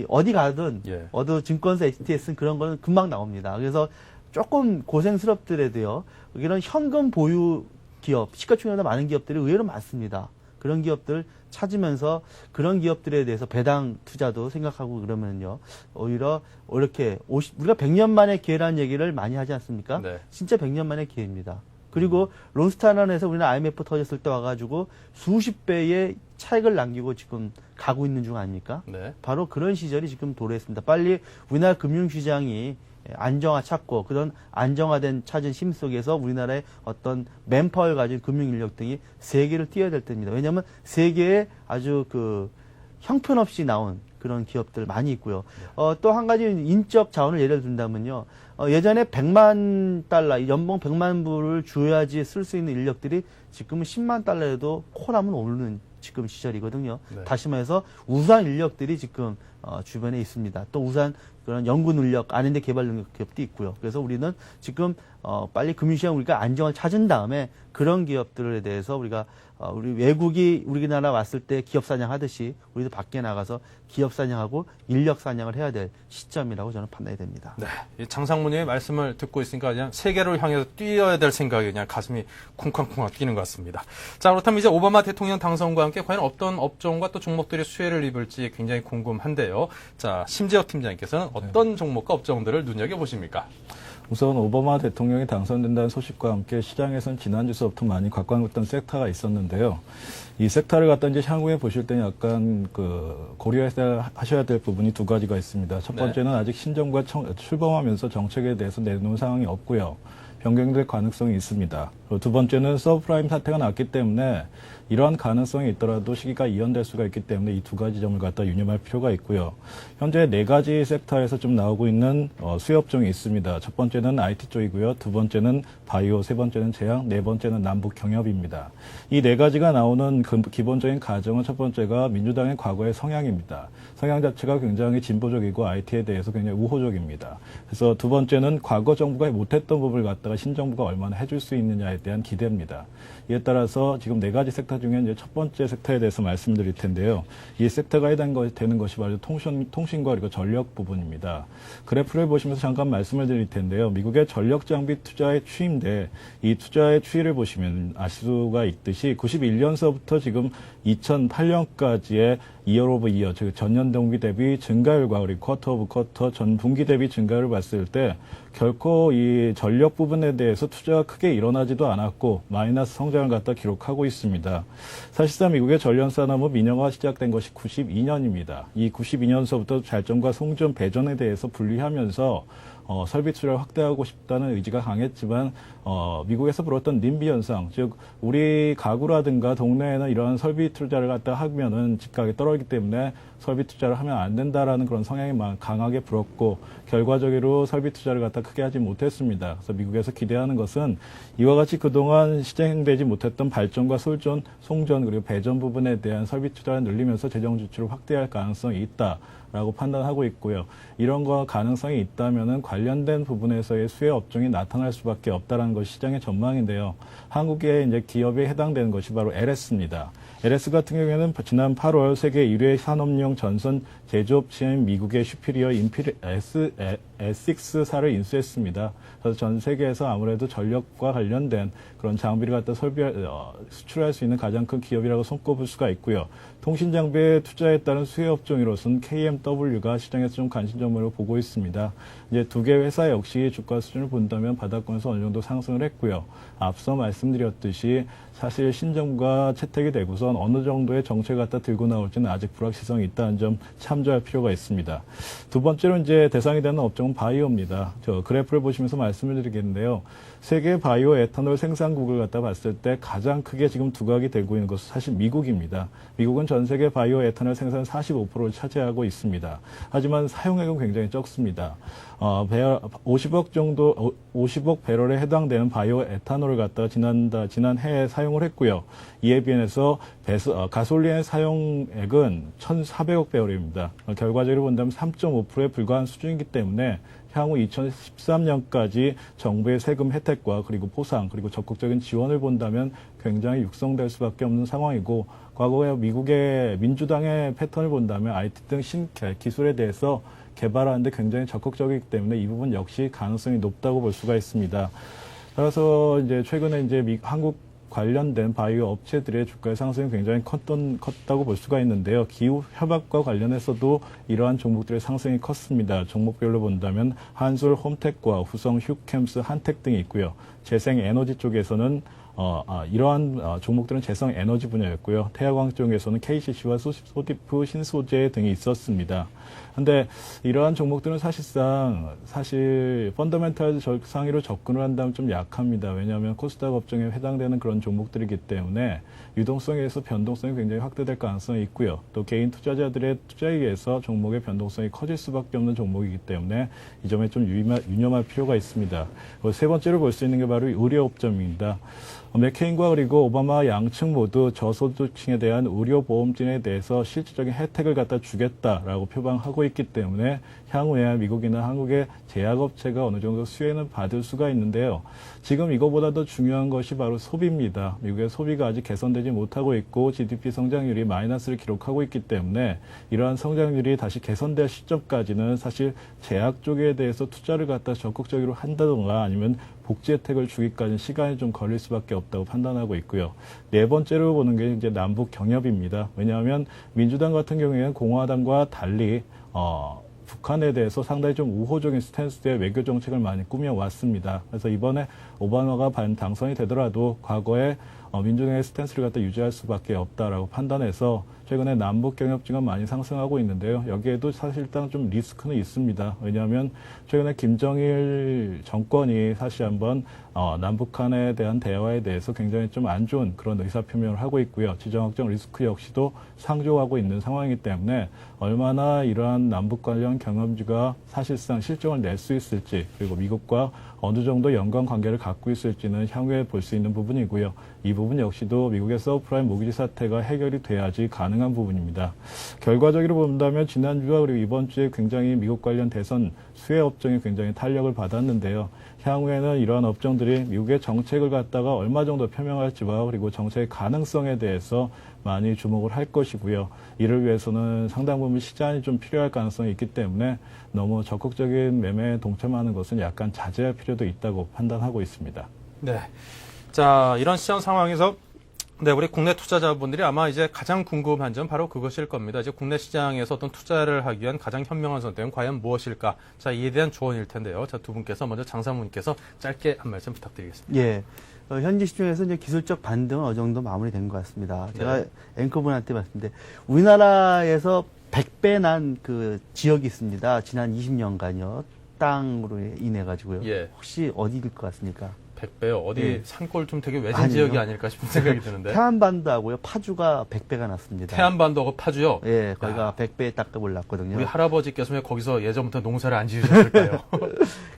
어디 가든 어디 증권사 HTS는 그런 거는 금방 나옵니다. 그래서 조금 고생스럽더라도요. 이런 현금 보유 기업, 시가총액보다 많은 기업들이 의외로 많습니다. 그런 기업들 찾으면서 그런 기업들에 대해서 배당 투자도 생각하고 그러면요. 오히려 이렇게 우리가 100년 만의 기회라는 얘기를 많이 하지 않습니까? 네. 진짜 100년 만의 기회입니다. 그리고 론스타란에서 우리는 IMF 터졌을 때 와가지고 수십 배의 차익을 남기고 지금 가고 있는 중 아닙니까? 네. 바로 그런 시절이 지금 도래했습니다. 빨리 우리나라 금융시장이 안정화 찾고 그런 안정화된 찾은 힘 속에서 우리나라의 어떤 맨파워를 가진 금융인력 등이 세계를 뛰어야 될 때입니다. 왜냐하면 세계에 아주 형편없이 나온 그런 기업들 많이 있고요. 또 한 가지 인적 자원을 예를 든다면요. 예전에 100만 달러, 연봉 100만 불을 줘야지 쓸 수 있는 인력들이 지금은 10만 달러에도 코라면 오르는 지금 시절이거든요. 네. 다시 말해서 우수한 인력들이 지금 주변에 있습니다. 또 우수한 그런 연구 능력, R&D 개발 능력 기업도 있고요. 그래서 우리는 지금 빨리 금융시장 우리가 안정을 찾은 다음에 그런 기업들에 대해서 우리가 우리 외국이 우리나라 왔을 때 기업 사냥하듯이 우리도 밖에 나가서 기업 사냥하고 인력 사냥을 해야 될 시점이라고 저는 판단이 됩니다. 네, 이 장상무님의 말씀을 듣고 있으니까 그냥 세계를 향해서 뛰어야 될 생각이 그냥 가슴이 쿵쾅쿵쾅 뛰는 것 같습니다. 자, 그렇다면 이제 오바마 대통령 당선과 함께 과연 어떤 업종과 또 종목들이 수혜를 입을지 굉장히 궁금한데요. 자, 심재혁 팀장님께서는 어떤 종목과 업종들을 눈여겨보십니까? 우선 오바마 대통령이 당선된다는 소식과 함께 시장에서는 지난주서부터 많이 곽광했던 섹터가 있었는데요. 이 섹터를 갖다 이제 향후에 보실 때는 약간 고려하셔야 될 부분이 두 가지가 있습니다. 첫 번째는 아직 신정부가 출범하면서 정책에 대해서 내놓은 상황이 없고요. 변경될 가능성이 있습니다. 그리고 두 번째는 서브프라임 사태가 났기 때문에 이러한 가능성이 있더라도 시기가 이연될 수가 있기 때문에 이 두 가지 점을 갖다 유념할 필요가 있고요. 현재 4가지 섹터에서 좀 나오고 있는 수혜업종이 있습니다. 첫 번째는 IT 쪽이고요. 두 번째는 바이오, 세 번째는 제약, 네 번째는 남북 경협입니다. 이 4가지가 나오는 기본적인 가정은 첫 번째가 민주당의 과거의 성향입니다. 성향 자체가 굉장히 진보적이고 IT에 대해서 굉장히 우호적입니다. 그래서 두 번째는 과거 정부가 못했던 부분을 갖다가 신정부가 얼마나 해줄 수 있느냐에 대한 기대입니다. 이에 따라서 지금 4가지 섹터 중에 이제 첫 번째 섹터에 대해서 말씀드릴 텐데요. 이 섹터가 되는 것이 바로 통신과 그리고 전력 부분입니다. 그래프를 보시면서 잠깐 말씀을 드릴 텐데요. 미국의 전력 장비 투자의 추이인데 이 투자의 추이를 보시면 아실 수가 있듯이 91년서부터 지금 2008년까지의 이어 오브 이어, 즉 전년 동기 대비 증가율과 그리고 쿼터 오브 쿼터 전 분기 대비 증가율을 봤을 때 결코 이 전력 부분에 대해서 투자가 크게 일어나지도 않았고 마이너스 성장을 갖다 기록하고 있습니다. 사실상 미국의 전력 산업은 민영화가 시작된 것이 92년입니다. 이 92년서부터 발전과 송전, 배전에 대해서 분리하면서 설비 투자를 확대하고 싶다는 의지가 강했지만 미국에서 벌었던 님비 현상, 즉 우리 가구라든가 동네에는 이러한 설비 투자를 갖다 하면은 집값이 떨어지기 때문에 설비 투자를 하면 안 된다라는 그런 성향이 강하게 불었고 결과적으로 설비 투자를 갖다 크게 하지 못했습니다. 그래서 미국에서 기대하는 것은 이와 같이 그동안 시행되지 못했던 발전과 솔전, 송전 그리고 배전 부분에 대한 설비 투자를 늘리면서 재정 지출을 확대할 가능성이 있다라고 판단하고 있고요. 이런 거 가능성이 있다면은 관련된 부분에서의 수혜 업종이 나타날 수밖에 없다라는 것이 시장의 전망인데요. 한국의 이제 기업에 해당되는 것이 바로 LS입니다. LS 같은 경우에는 지난 8월 세계 1회 산업용 전선 제조업체인 미국의 슈피리어 에식스사를 인수했습니다. 그래서 전 세계에서 아무래도 전력과 관련된 그런 장비를 갖다 수출할 수 있는 가장 큰 기업이라고 손꼽을 수가 있고요. 통신 장비에 투자에 따른 수혜 업종으로서는 KMW가 시장에서 좀 관심 종목으로 보고 있습니다. 이제 두 개 회사 역시 주가 수준을 본다면 바닥권에서 어느 정도 상승을 했고요. 앞서 말씀드렸듯이 사실 신정부가 채택이 되고선 어느 정도의 정책을 갖다 들고 나올지는 아직 불확실성이 있다는 점 참조할 필요가 있습니다. 두 번째로 이제 대상이 되는 업종은 바이오입니다. 저 그래프를 보시면서 말씀을 드리겠는데요. 세계 바이오 에탄올 생산국을 갖다 봤을 때 가장 크게 지금 두각이 되고 있는 것은 사실 미국입니다. 미국은 전 세계 바이오 에탄올 생산 45%를 차지하고 있습니다. 하지만 사용액은 굉장히 적습니다. 50억 배럴에 해당되는 바이오 에탄올을 갖다가 지난 해에 사용을 했고요. 이에 비해서 가솔린의 사용액은 1,400억 배럴입니다. 결과적으로 본다면 3.5%에 불과한 수준이기 때문에 향후 2013년까지 정부의 세금 혜택과 그리고 보상 그리고 적극적인 지원을 본다면 굉장히 육성될 수밖에 없는 상황이고 과거에 미국의 민주당의 패턴을 본다면 IT 등 신기술에 대해서 개발하는데 굉장히 적극적이기 때문에 이 부분 역시 가능성이 높다고 볼 수가 있습니다. 따라서 이제 최근에 이제 한국 관련된 바이오 업체들의 주가의 상승이 굉장히 컸다고 볼 수가 있는데요. 기후 협약과 관련해서도 이러한 종목들의 상승이 컸습니다. 종목별로 본다면 한솔 홈텍과 후성 휴캠스 한텍 등이 있고요. 재생 에너지 쪽에서는 이러한 종목들은 재생 에너지 분야였고요. 태양광 쪽에서는 KCC와 소디프 신소재 등이 있었습니다. 근데 이러한 종목들은 사실 펀더멘탈 상위로 접근을 한다면 좀 약합니다. 왜냐하면 코스닥 업종에 해당되는 그런 종목들이기 때문에 유동성에 의해서 변동성이 굉장히 확대될 가능성이 있고요. 또 개인 투자자들의 투자에 의해서 종목의 변동성이 커질 수밖에 없는 종목이기 때문에 이 점에 좀 유념할 필요가 있습니다. 세 번째로 볼 수 있는 게 바로 의료업종입니다. 맥케인과 그리고 오바마 양측 모두 저소득층에 대한 의료보험진에 대해서 실질적인 혜택을 갖다 주겠다라고 표방하고 있기 때문에 향후에 미국이나 한국의 제약업체가 어느 정도 수혜는 받을 수가 있는데요. 지금 이거보다 더 중요한 것이 바로 소비입니다. 미국의 소비가 아직 개선되지 못하고 있고 GDP 성장률이 마이너스를 기록하고 있기 때문에 이러한 성장률이 다시 개선될 시점까지는 사실 제약 쪽에 대해서 투자를 갖다 적극적으로 한다던가 아니면 복지 혜택을 주기까지는 시간이 좀 걸릴 수밖에 없다고 판단하고 있고요. 네 번째로 보는 게 이제 남북 경협입니다. 왜냐하면 민주당 같은 경우에는 공화당과 달리 북한에 대해서 상당히 좀 우호적인 스탠스의 외교 정책을 많이 꾸며왔습니다. 그래서 이번에 오바마가 당선이 되더라도 과거에 민주당의 스탠스를 갖다 유지할 수밖에 없다라고 판단해서 최근에 남북 경협지가 많이 상승하고 있는데요. 여기에도 사실상 좀 리스크는 있습니다. 왜냐하면 최근에 김정일 정권이 사실 한번 남북한에 대한 대화에 대해서 굉장히 좀 안 좋은 그런 의사표명을 하고 있고요. 지정학적 리스크 역시도 상조하고 있는 상황이기 때문에 얼마나 이러한 남북 관련 경협지가 사실상 실적을 낼 수 있을지 그리고 미국과 어느 정도 연관 관계를 갖고 있을지는 향후에 볼 수 있는 부분이고요. 이 부분 역시도 미국의 서브프라임 모기지 사태가 해결이 돼야지 가능한 부분입니다. 결과적으로 본다면 지난주와 그리고 이번 주에 굉장히 미국 관련 대선 수혜 업종이 굉장히 탄력을 받았는데요. 향후에는 이러한 업종들이 미국의 정책을 갖다가 얼마 정도 표명할지와 그리고 정책의 가능성에 대해서 많이 주목을 할 것이고요. 이를 위해서는 상당 부분 시간이 좀 필요할 가능성이 있기 때문에 너무 적극적인 매매에 동참하는 것은 약간 자제할 필요도 있다고 판단하고 있습니다. 네. 자, 이런 시장 상황에서 네, 우리 국내 투자자분들이 아마 이제 가장 궁금한 점 바로 그것일 겁니다. 이제 국내 시장에서 어떤 투자를 하기 위한 가장 현명한 선택은 과연 무엇일까? 자, 이에 대한 조언일 텐데요. 자, 두 분께서 먼저 장사모님께서 짧게 한 말씀 부탁드리겠습니다. 예. 현지 시중에서 이제 기술적 반등은 어느 정도 마무리된 것 같습니다. 제가 앵커분한테 말씀드렸는데 우리나라에서 100배 난 그 지역이 있습니다. 지난 20년간요. 땅으로 인해 가지고요. 예. 혹시 어디일 것 같습니까? 100배요. 어디 예. 산골 좀 되게 외진 아니요. 지역이 아닐까 싶은 생각이 드는데. 태안반도하고요. 파주가 100배가 났습니다. 태안반도하고 파주요? 예, 거기가 100배에 딱 올랐거든요. 우리 할아버지께서 왜 거기서 예전부터 농사를 안 지으셨을까요?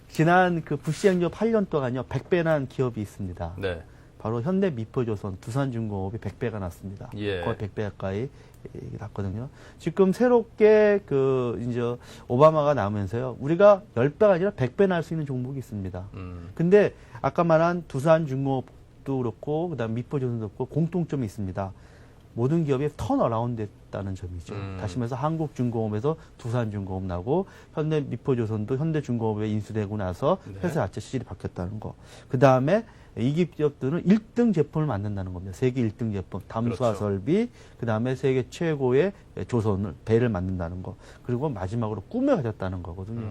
지난 그 불시행조 8년 동안요. 100배 난 기업이 있습니다. 네. 바로 현대미포조선, 두산중공업이 100배가 났습니다. 예. 거의 100배 가까이 났거든요. 지금 새롭게 이제 오바마가 나오면서요. 우리가 10배가 아니라 100배 날 수 있는 종목이 있습니다. 근데 아까 말한 두산중공업도 그렇고 그다음 미포조선도 그렇고 공통점이 있습니다. 모든 기업이 턴어라운드 됐다는 점이죠. 다시 말해서 한국중공업에서 두산중공업 나고 현대미포조선도 현대중공업에 인수되고 나서 회사 자체 시절이 바뀌었다는 거. 그다음에 이 기업들은 1등 제품을 만든다는 겁니다. 세계 1등 제품, 담수화 그렇죠. 설비, 그 다음에 세계 최고의 조선을, 배를 만든다는 거. 그리고 마지막으로 꿈을 가졌다는 거거든요.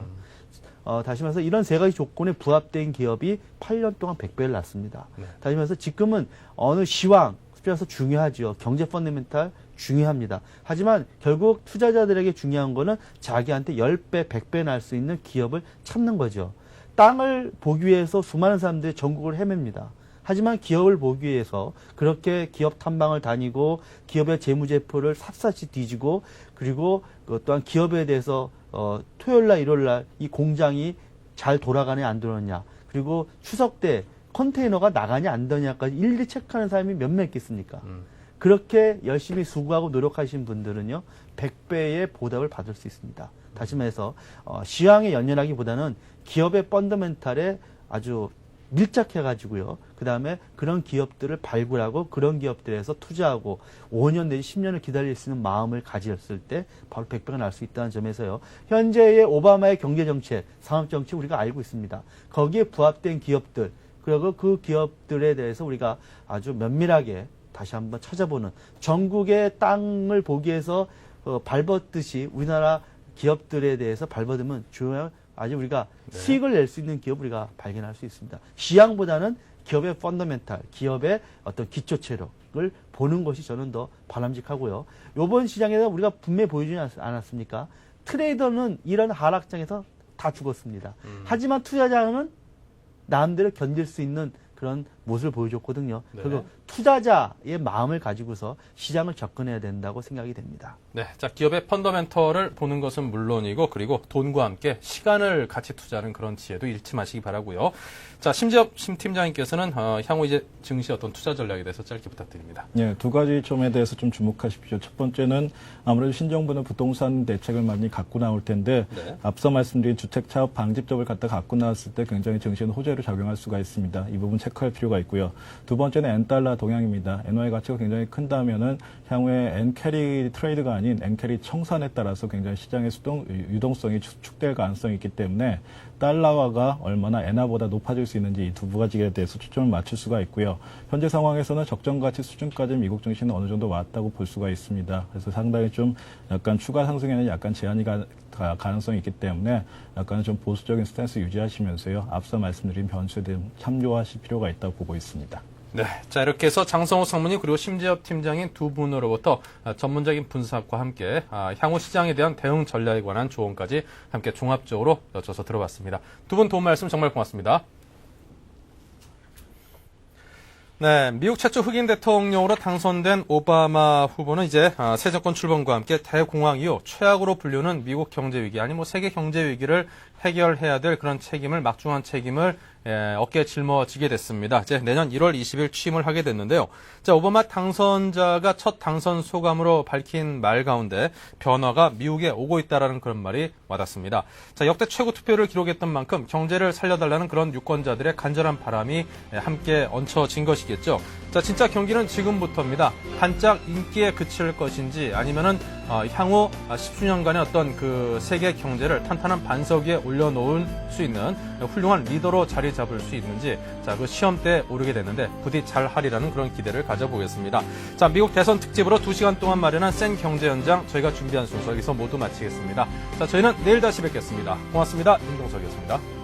다시 말해서 이런 세 가지 조건에 부합된 기업이 8년 동안 100배를 낳습니다. 네. 다시 말해서 지금은 어느 시황, 스피어서 중요하죠. 경제 펀더멘탈 중요합니다. 하지만 결국 투자자들에게 중요한 거는 자기한테 10배, 100배 날 수 있는 기업을 찾는 거죠. 땅을 보기 위해서 수많은 사람들이 전국을 헤맵니다. 하지만 기업을 보기 위해서 그렇게 기업 탐방을 다니고 기업의 재무제표를 샅샅이 뒤지고 그리고 또한 기업에 대해서 토요일날 일요일날 이 공장이 잘 돌아가냐 안 돌아가냐 그리고 추석 때 컨테이너가 나가냐 안 나가냐까지 일일이 체크하는 사람이 몇 명 있겠습니까? 그렇게 열심히 수고하고 노력하신 분들은요 100배의 보답을 받을 수 있습니다. 다시 말해서 시황에 연연하기보다는 기업의 펀더멘탈에 아주 밀착해가지고요. 그 다음에 그런 기업들을 발굴하고 그런 기업들에서 투자하고 5년 내지 10년을 기다릴 수 있는 마음을 가졌을 때 바로 100배가 날 수 있다는 점에서요. 현재의 오바마의 경제정책, 산업정책 우리가 알고 있습니다. 거기에 부합된 기업들 그리고 그 기업들에 대해서 우리가 아주 면밀하게 다시 한번 찾아보는 전국의 땅을 보기 위해서 발벗듯이 우리나라 기업들에 대해서 발벗으면 중요한 아주 우리가 수익을 낼 수 있는 기업 우리가 발견할 수 있습니다. 시향보다는 기업의 펀더멘탈, 기업의 어떤 기초 체력을 보는 것이 저는 더 바람직하고요. 이번 시장에서 우리가 분명히 보여주지 않았습니까? 트레이더는 이런 하락장에서 다 죽었습니다. 하지만 투자자는 나름대로 견딜 수 있는 그런 모습을 보여줬거든요. 네. 그리고 투자자의 마음을 가지고서 시장을 접근해야 된다고 생각이 됩니다. 네, 자 기업의 펀더멘털을 보는 것은 물론이고 그리고 돈과 함께 시간을 같이 투자하는 그런 지혜도 잃지 마시기 바라고요. 자 심지업 심 팀장님께서는 향후 이제 증시 어떤 투자 전략에 대해서 짧게 부탁드립니다. 네, 두 가지 점에 대해서 좀 주목하십시오. 첫 번째는 아무래도 신정부는 부동산 대책을 많이 갖고 나올 텐데 네. 앞서 말씀드린 주택 차업 방지법을 갖고 나왔을 때 굉장히 증시는 호재로 작용할 수가 있습니다. 이 부분 체크할 필요가 있고요. 두 번째는 엔달러 동향입니다. 엔화의 가치가 굉장히 큰다면은 향후에 엔캐리 트레이드가 아닌 엔캐리 청산에 따라서 굉장히 시장의 유동성이 축될 가능성이 있기 때문에 달러화가 얼마나 엔화보다 높아질 수 있는지 이 두 가지에 대해서 초점을 맞출 수가 있고요. 현재 상황에서는 적정 가치 수준까지 미국 증시는 어느 정도 왔다고 볼 수가 있습니다. 그래서 상당히 좀 약간 추가 상승에는 약간 제한이 가능성이 있기 때문에 약간 좀 보수적인 스탠스 유지하시면서요. 앞서 말씀드린 변수에 대해 참조하실 필요가 있다고 보고 있습니다. 네, 자 이렇게 해서 장성호 상무님 그리고 심재엽 팀장인 두 분으로부터 전문적인 분석과 함께 향후 시장에 대한 대응 전략에 관한 조언까지 함께 종합적으로 여쭤서 들어봤습니다. 두 분 도움 말씀 정말 고맙습니다. 네, 미국 최초 흑인 대통령으로 당선된 오바마 후보는 이제 새 정권 출범과 함께 대공황 이후 최악으로 불리는 미국 경제 위기 아니 세계 경제 위기를 해결해야 될 그런 책임을 막중한 책임을 어깨에 짊어지게 됐습니다. 이제 내년 1월 20일 취임을 하게 됐는데요. 자, 오바마 당선자가 첫 당선 소감으로 밝힌 말 가운데 변화가 미국에 오고 있다라는 그런 말이 와닿습니다. 자, 역대 최고 투표를 기록했던 만큼 경제를 살려달라는 그런 유권자들의 간절한 바람이 함께 얹혀진 것이겠죠. 자, 진짜 경기는 지금부터입니다. 반짝 인기에 그칠 것인지 아니면은 향후 10수년간의 어떤 그 세계 경제를 탄탄한 반석 위에 올려놓을 수 있는 훌륭한 리더로 자리 잡을 수 있는지 자, 그 시험대에 오르게 됐는데 부디 잘 하리라는 그런 기대를 가져보겠습니다. 자, 미국 대선 특집으로 2시간 동안 마련한 센 경제 현장 저희가 준비한 순서 여기서 모두 마치겠습니다. 자, 저희는 내일 다시 뵙겠습니다. 고맙습니다. 임동석이었습니다.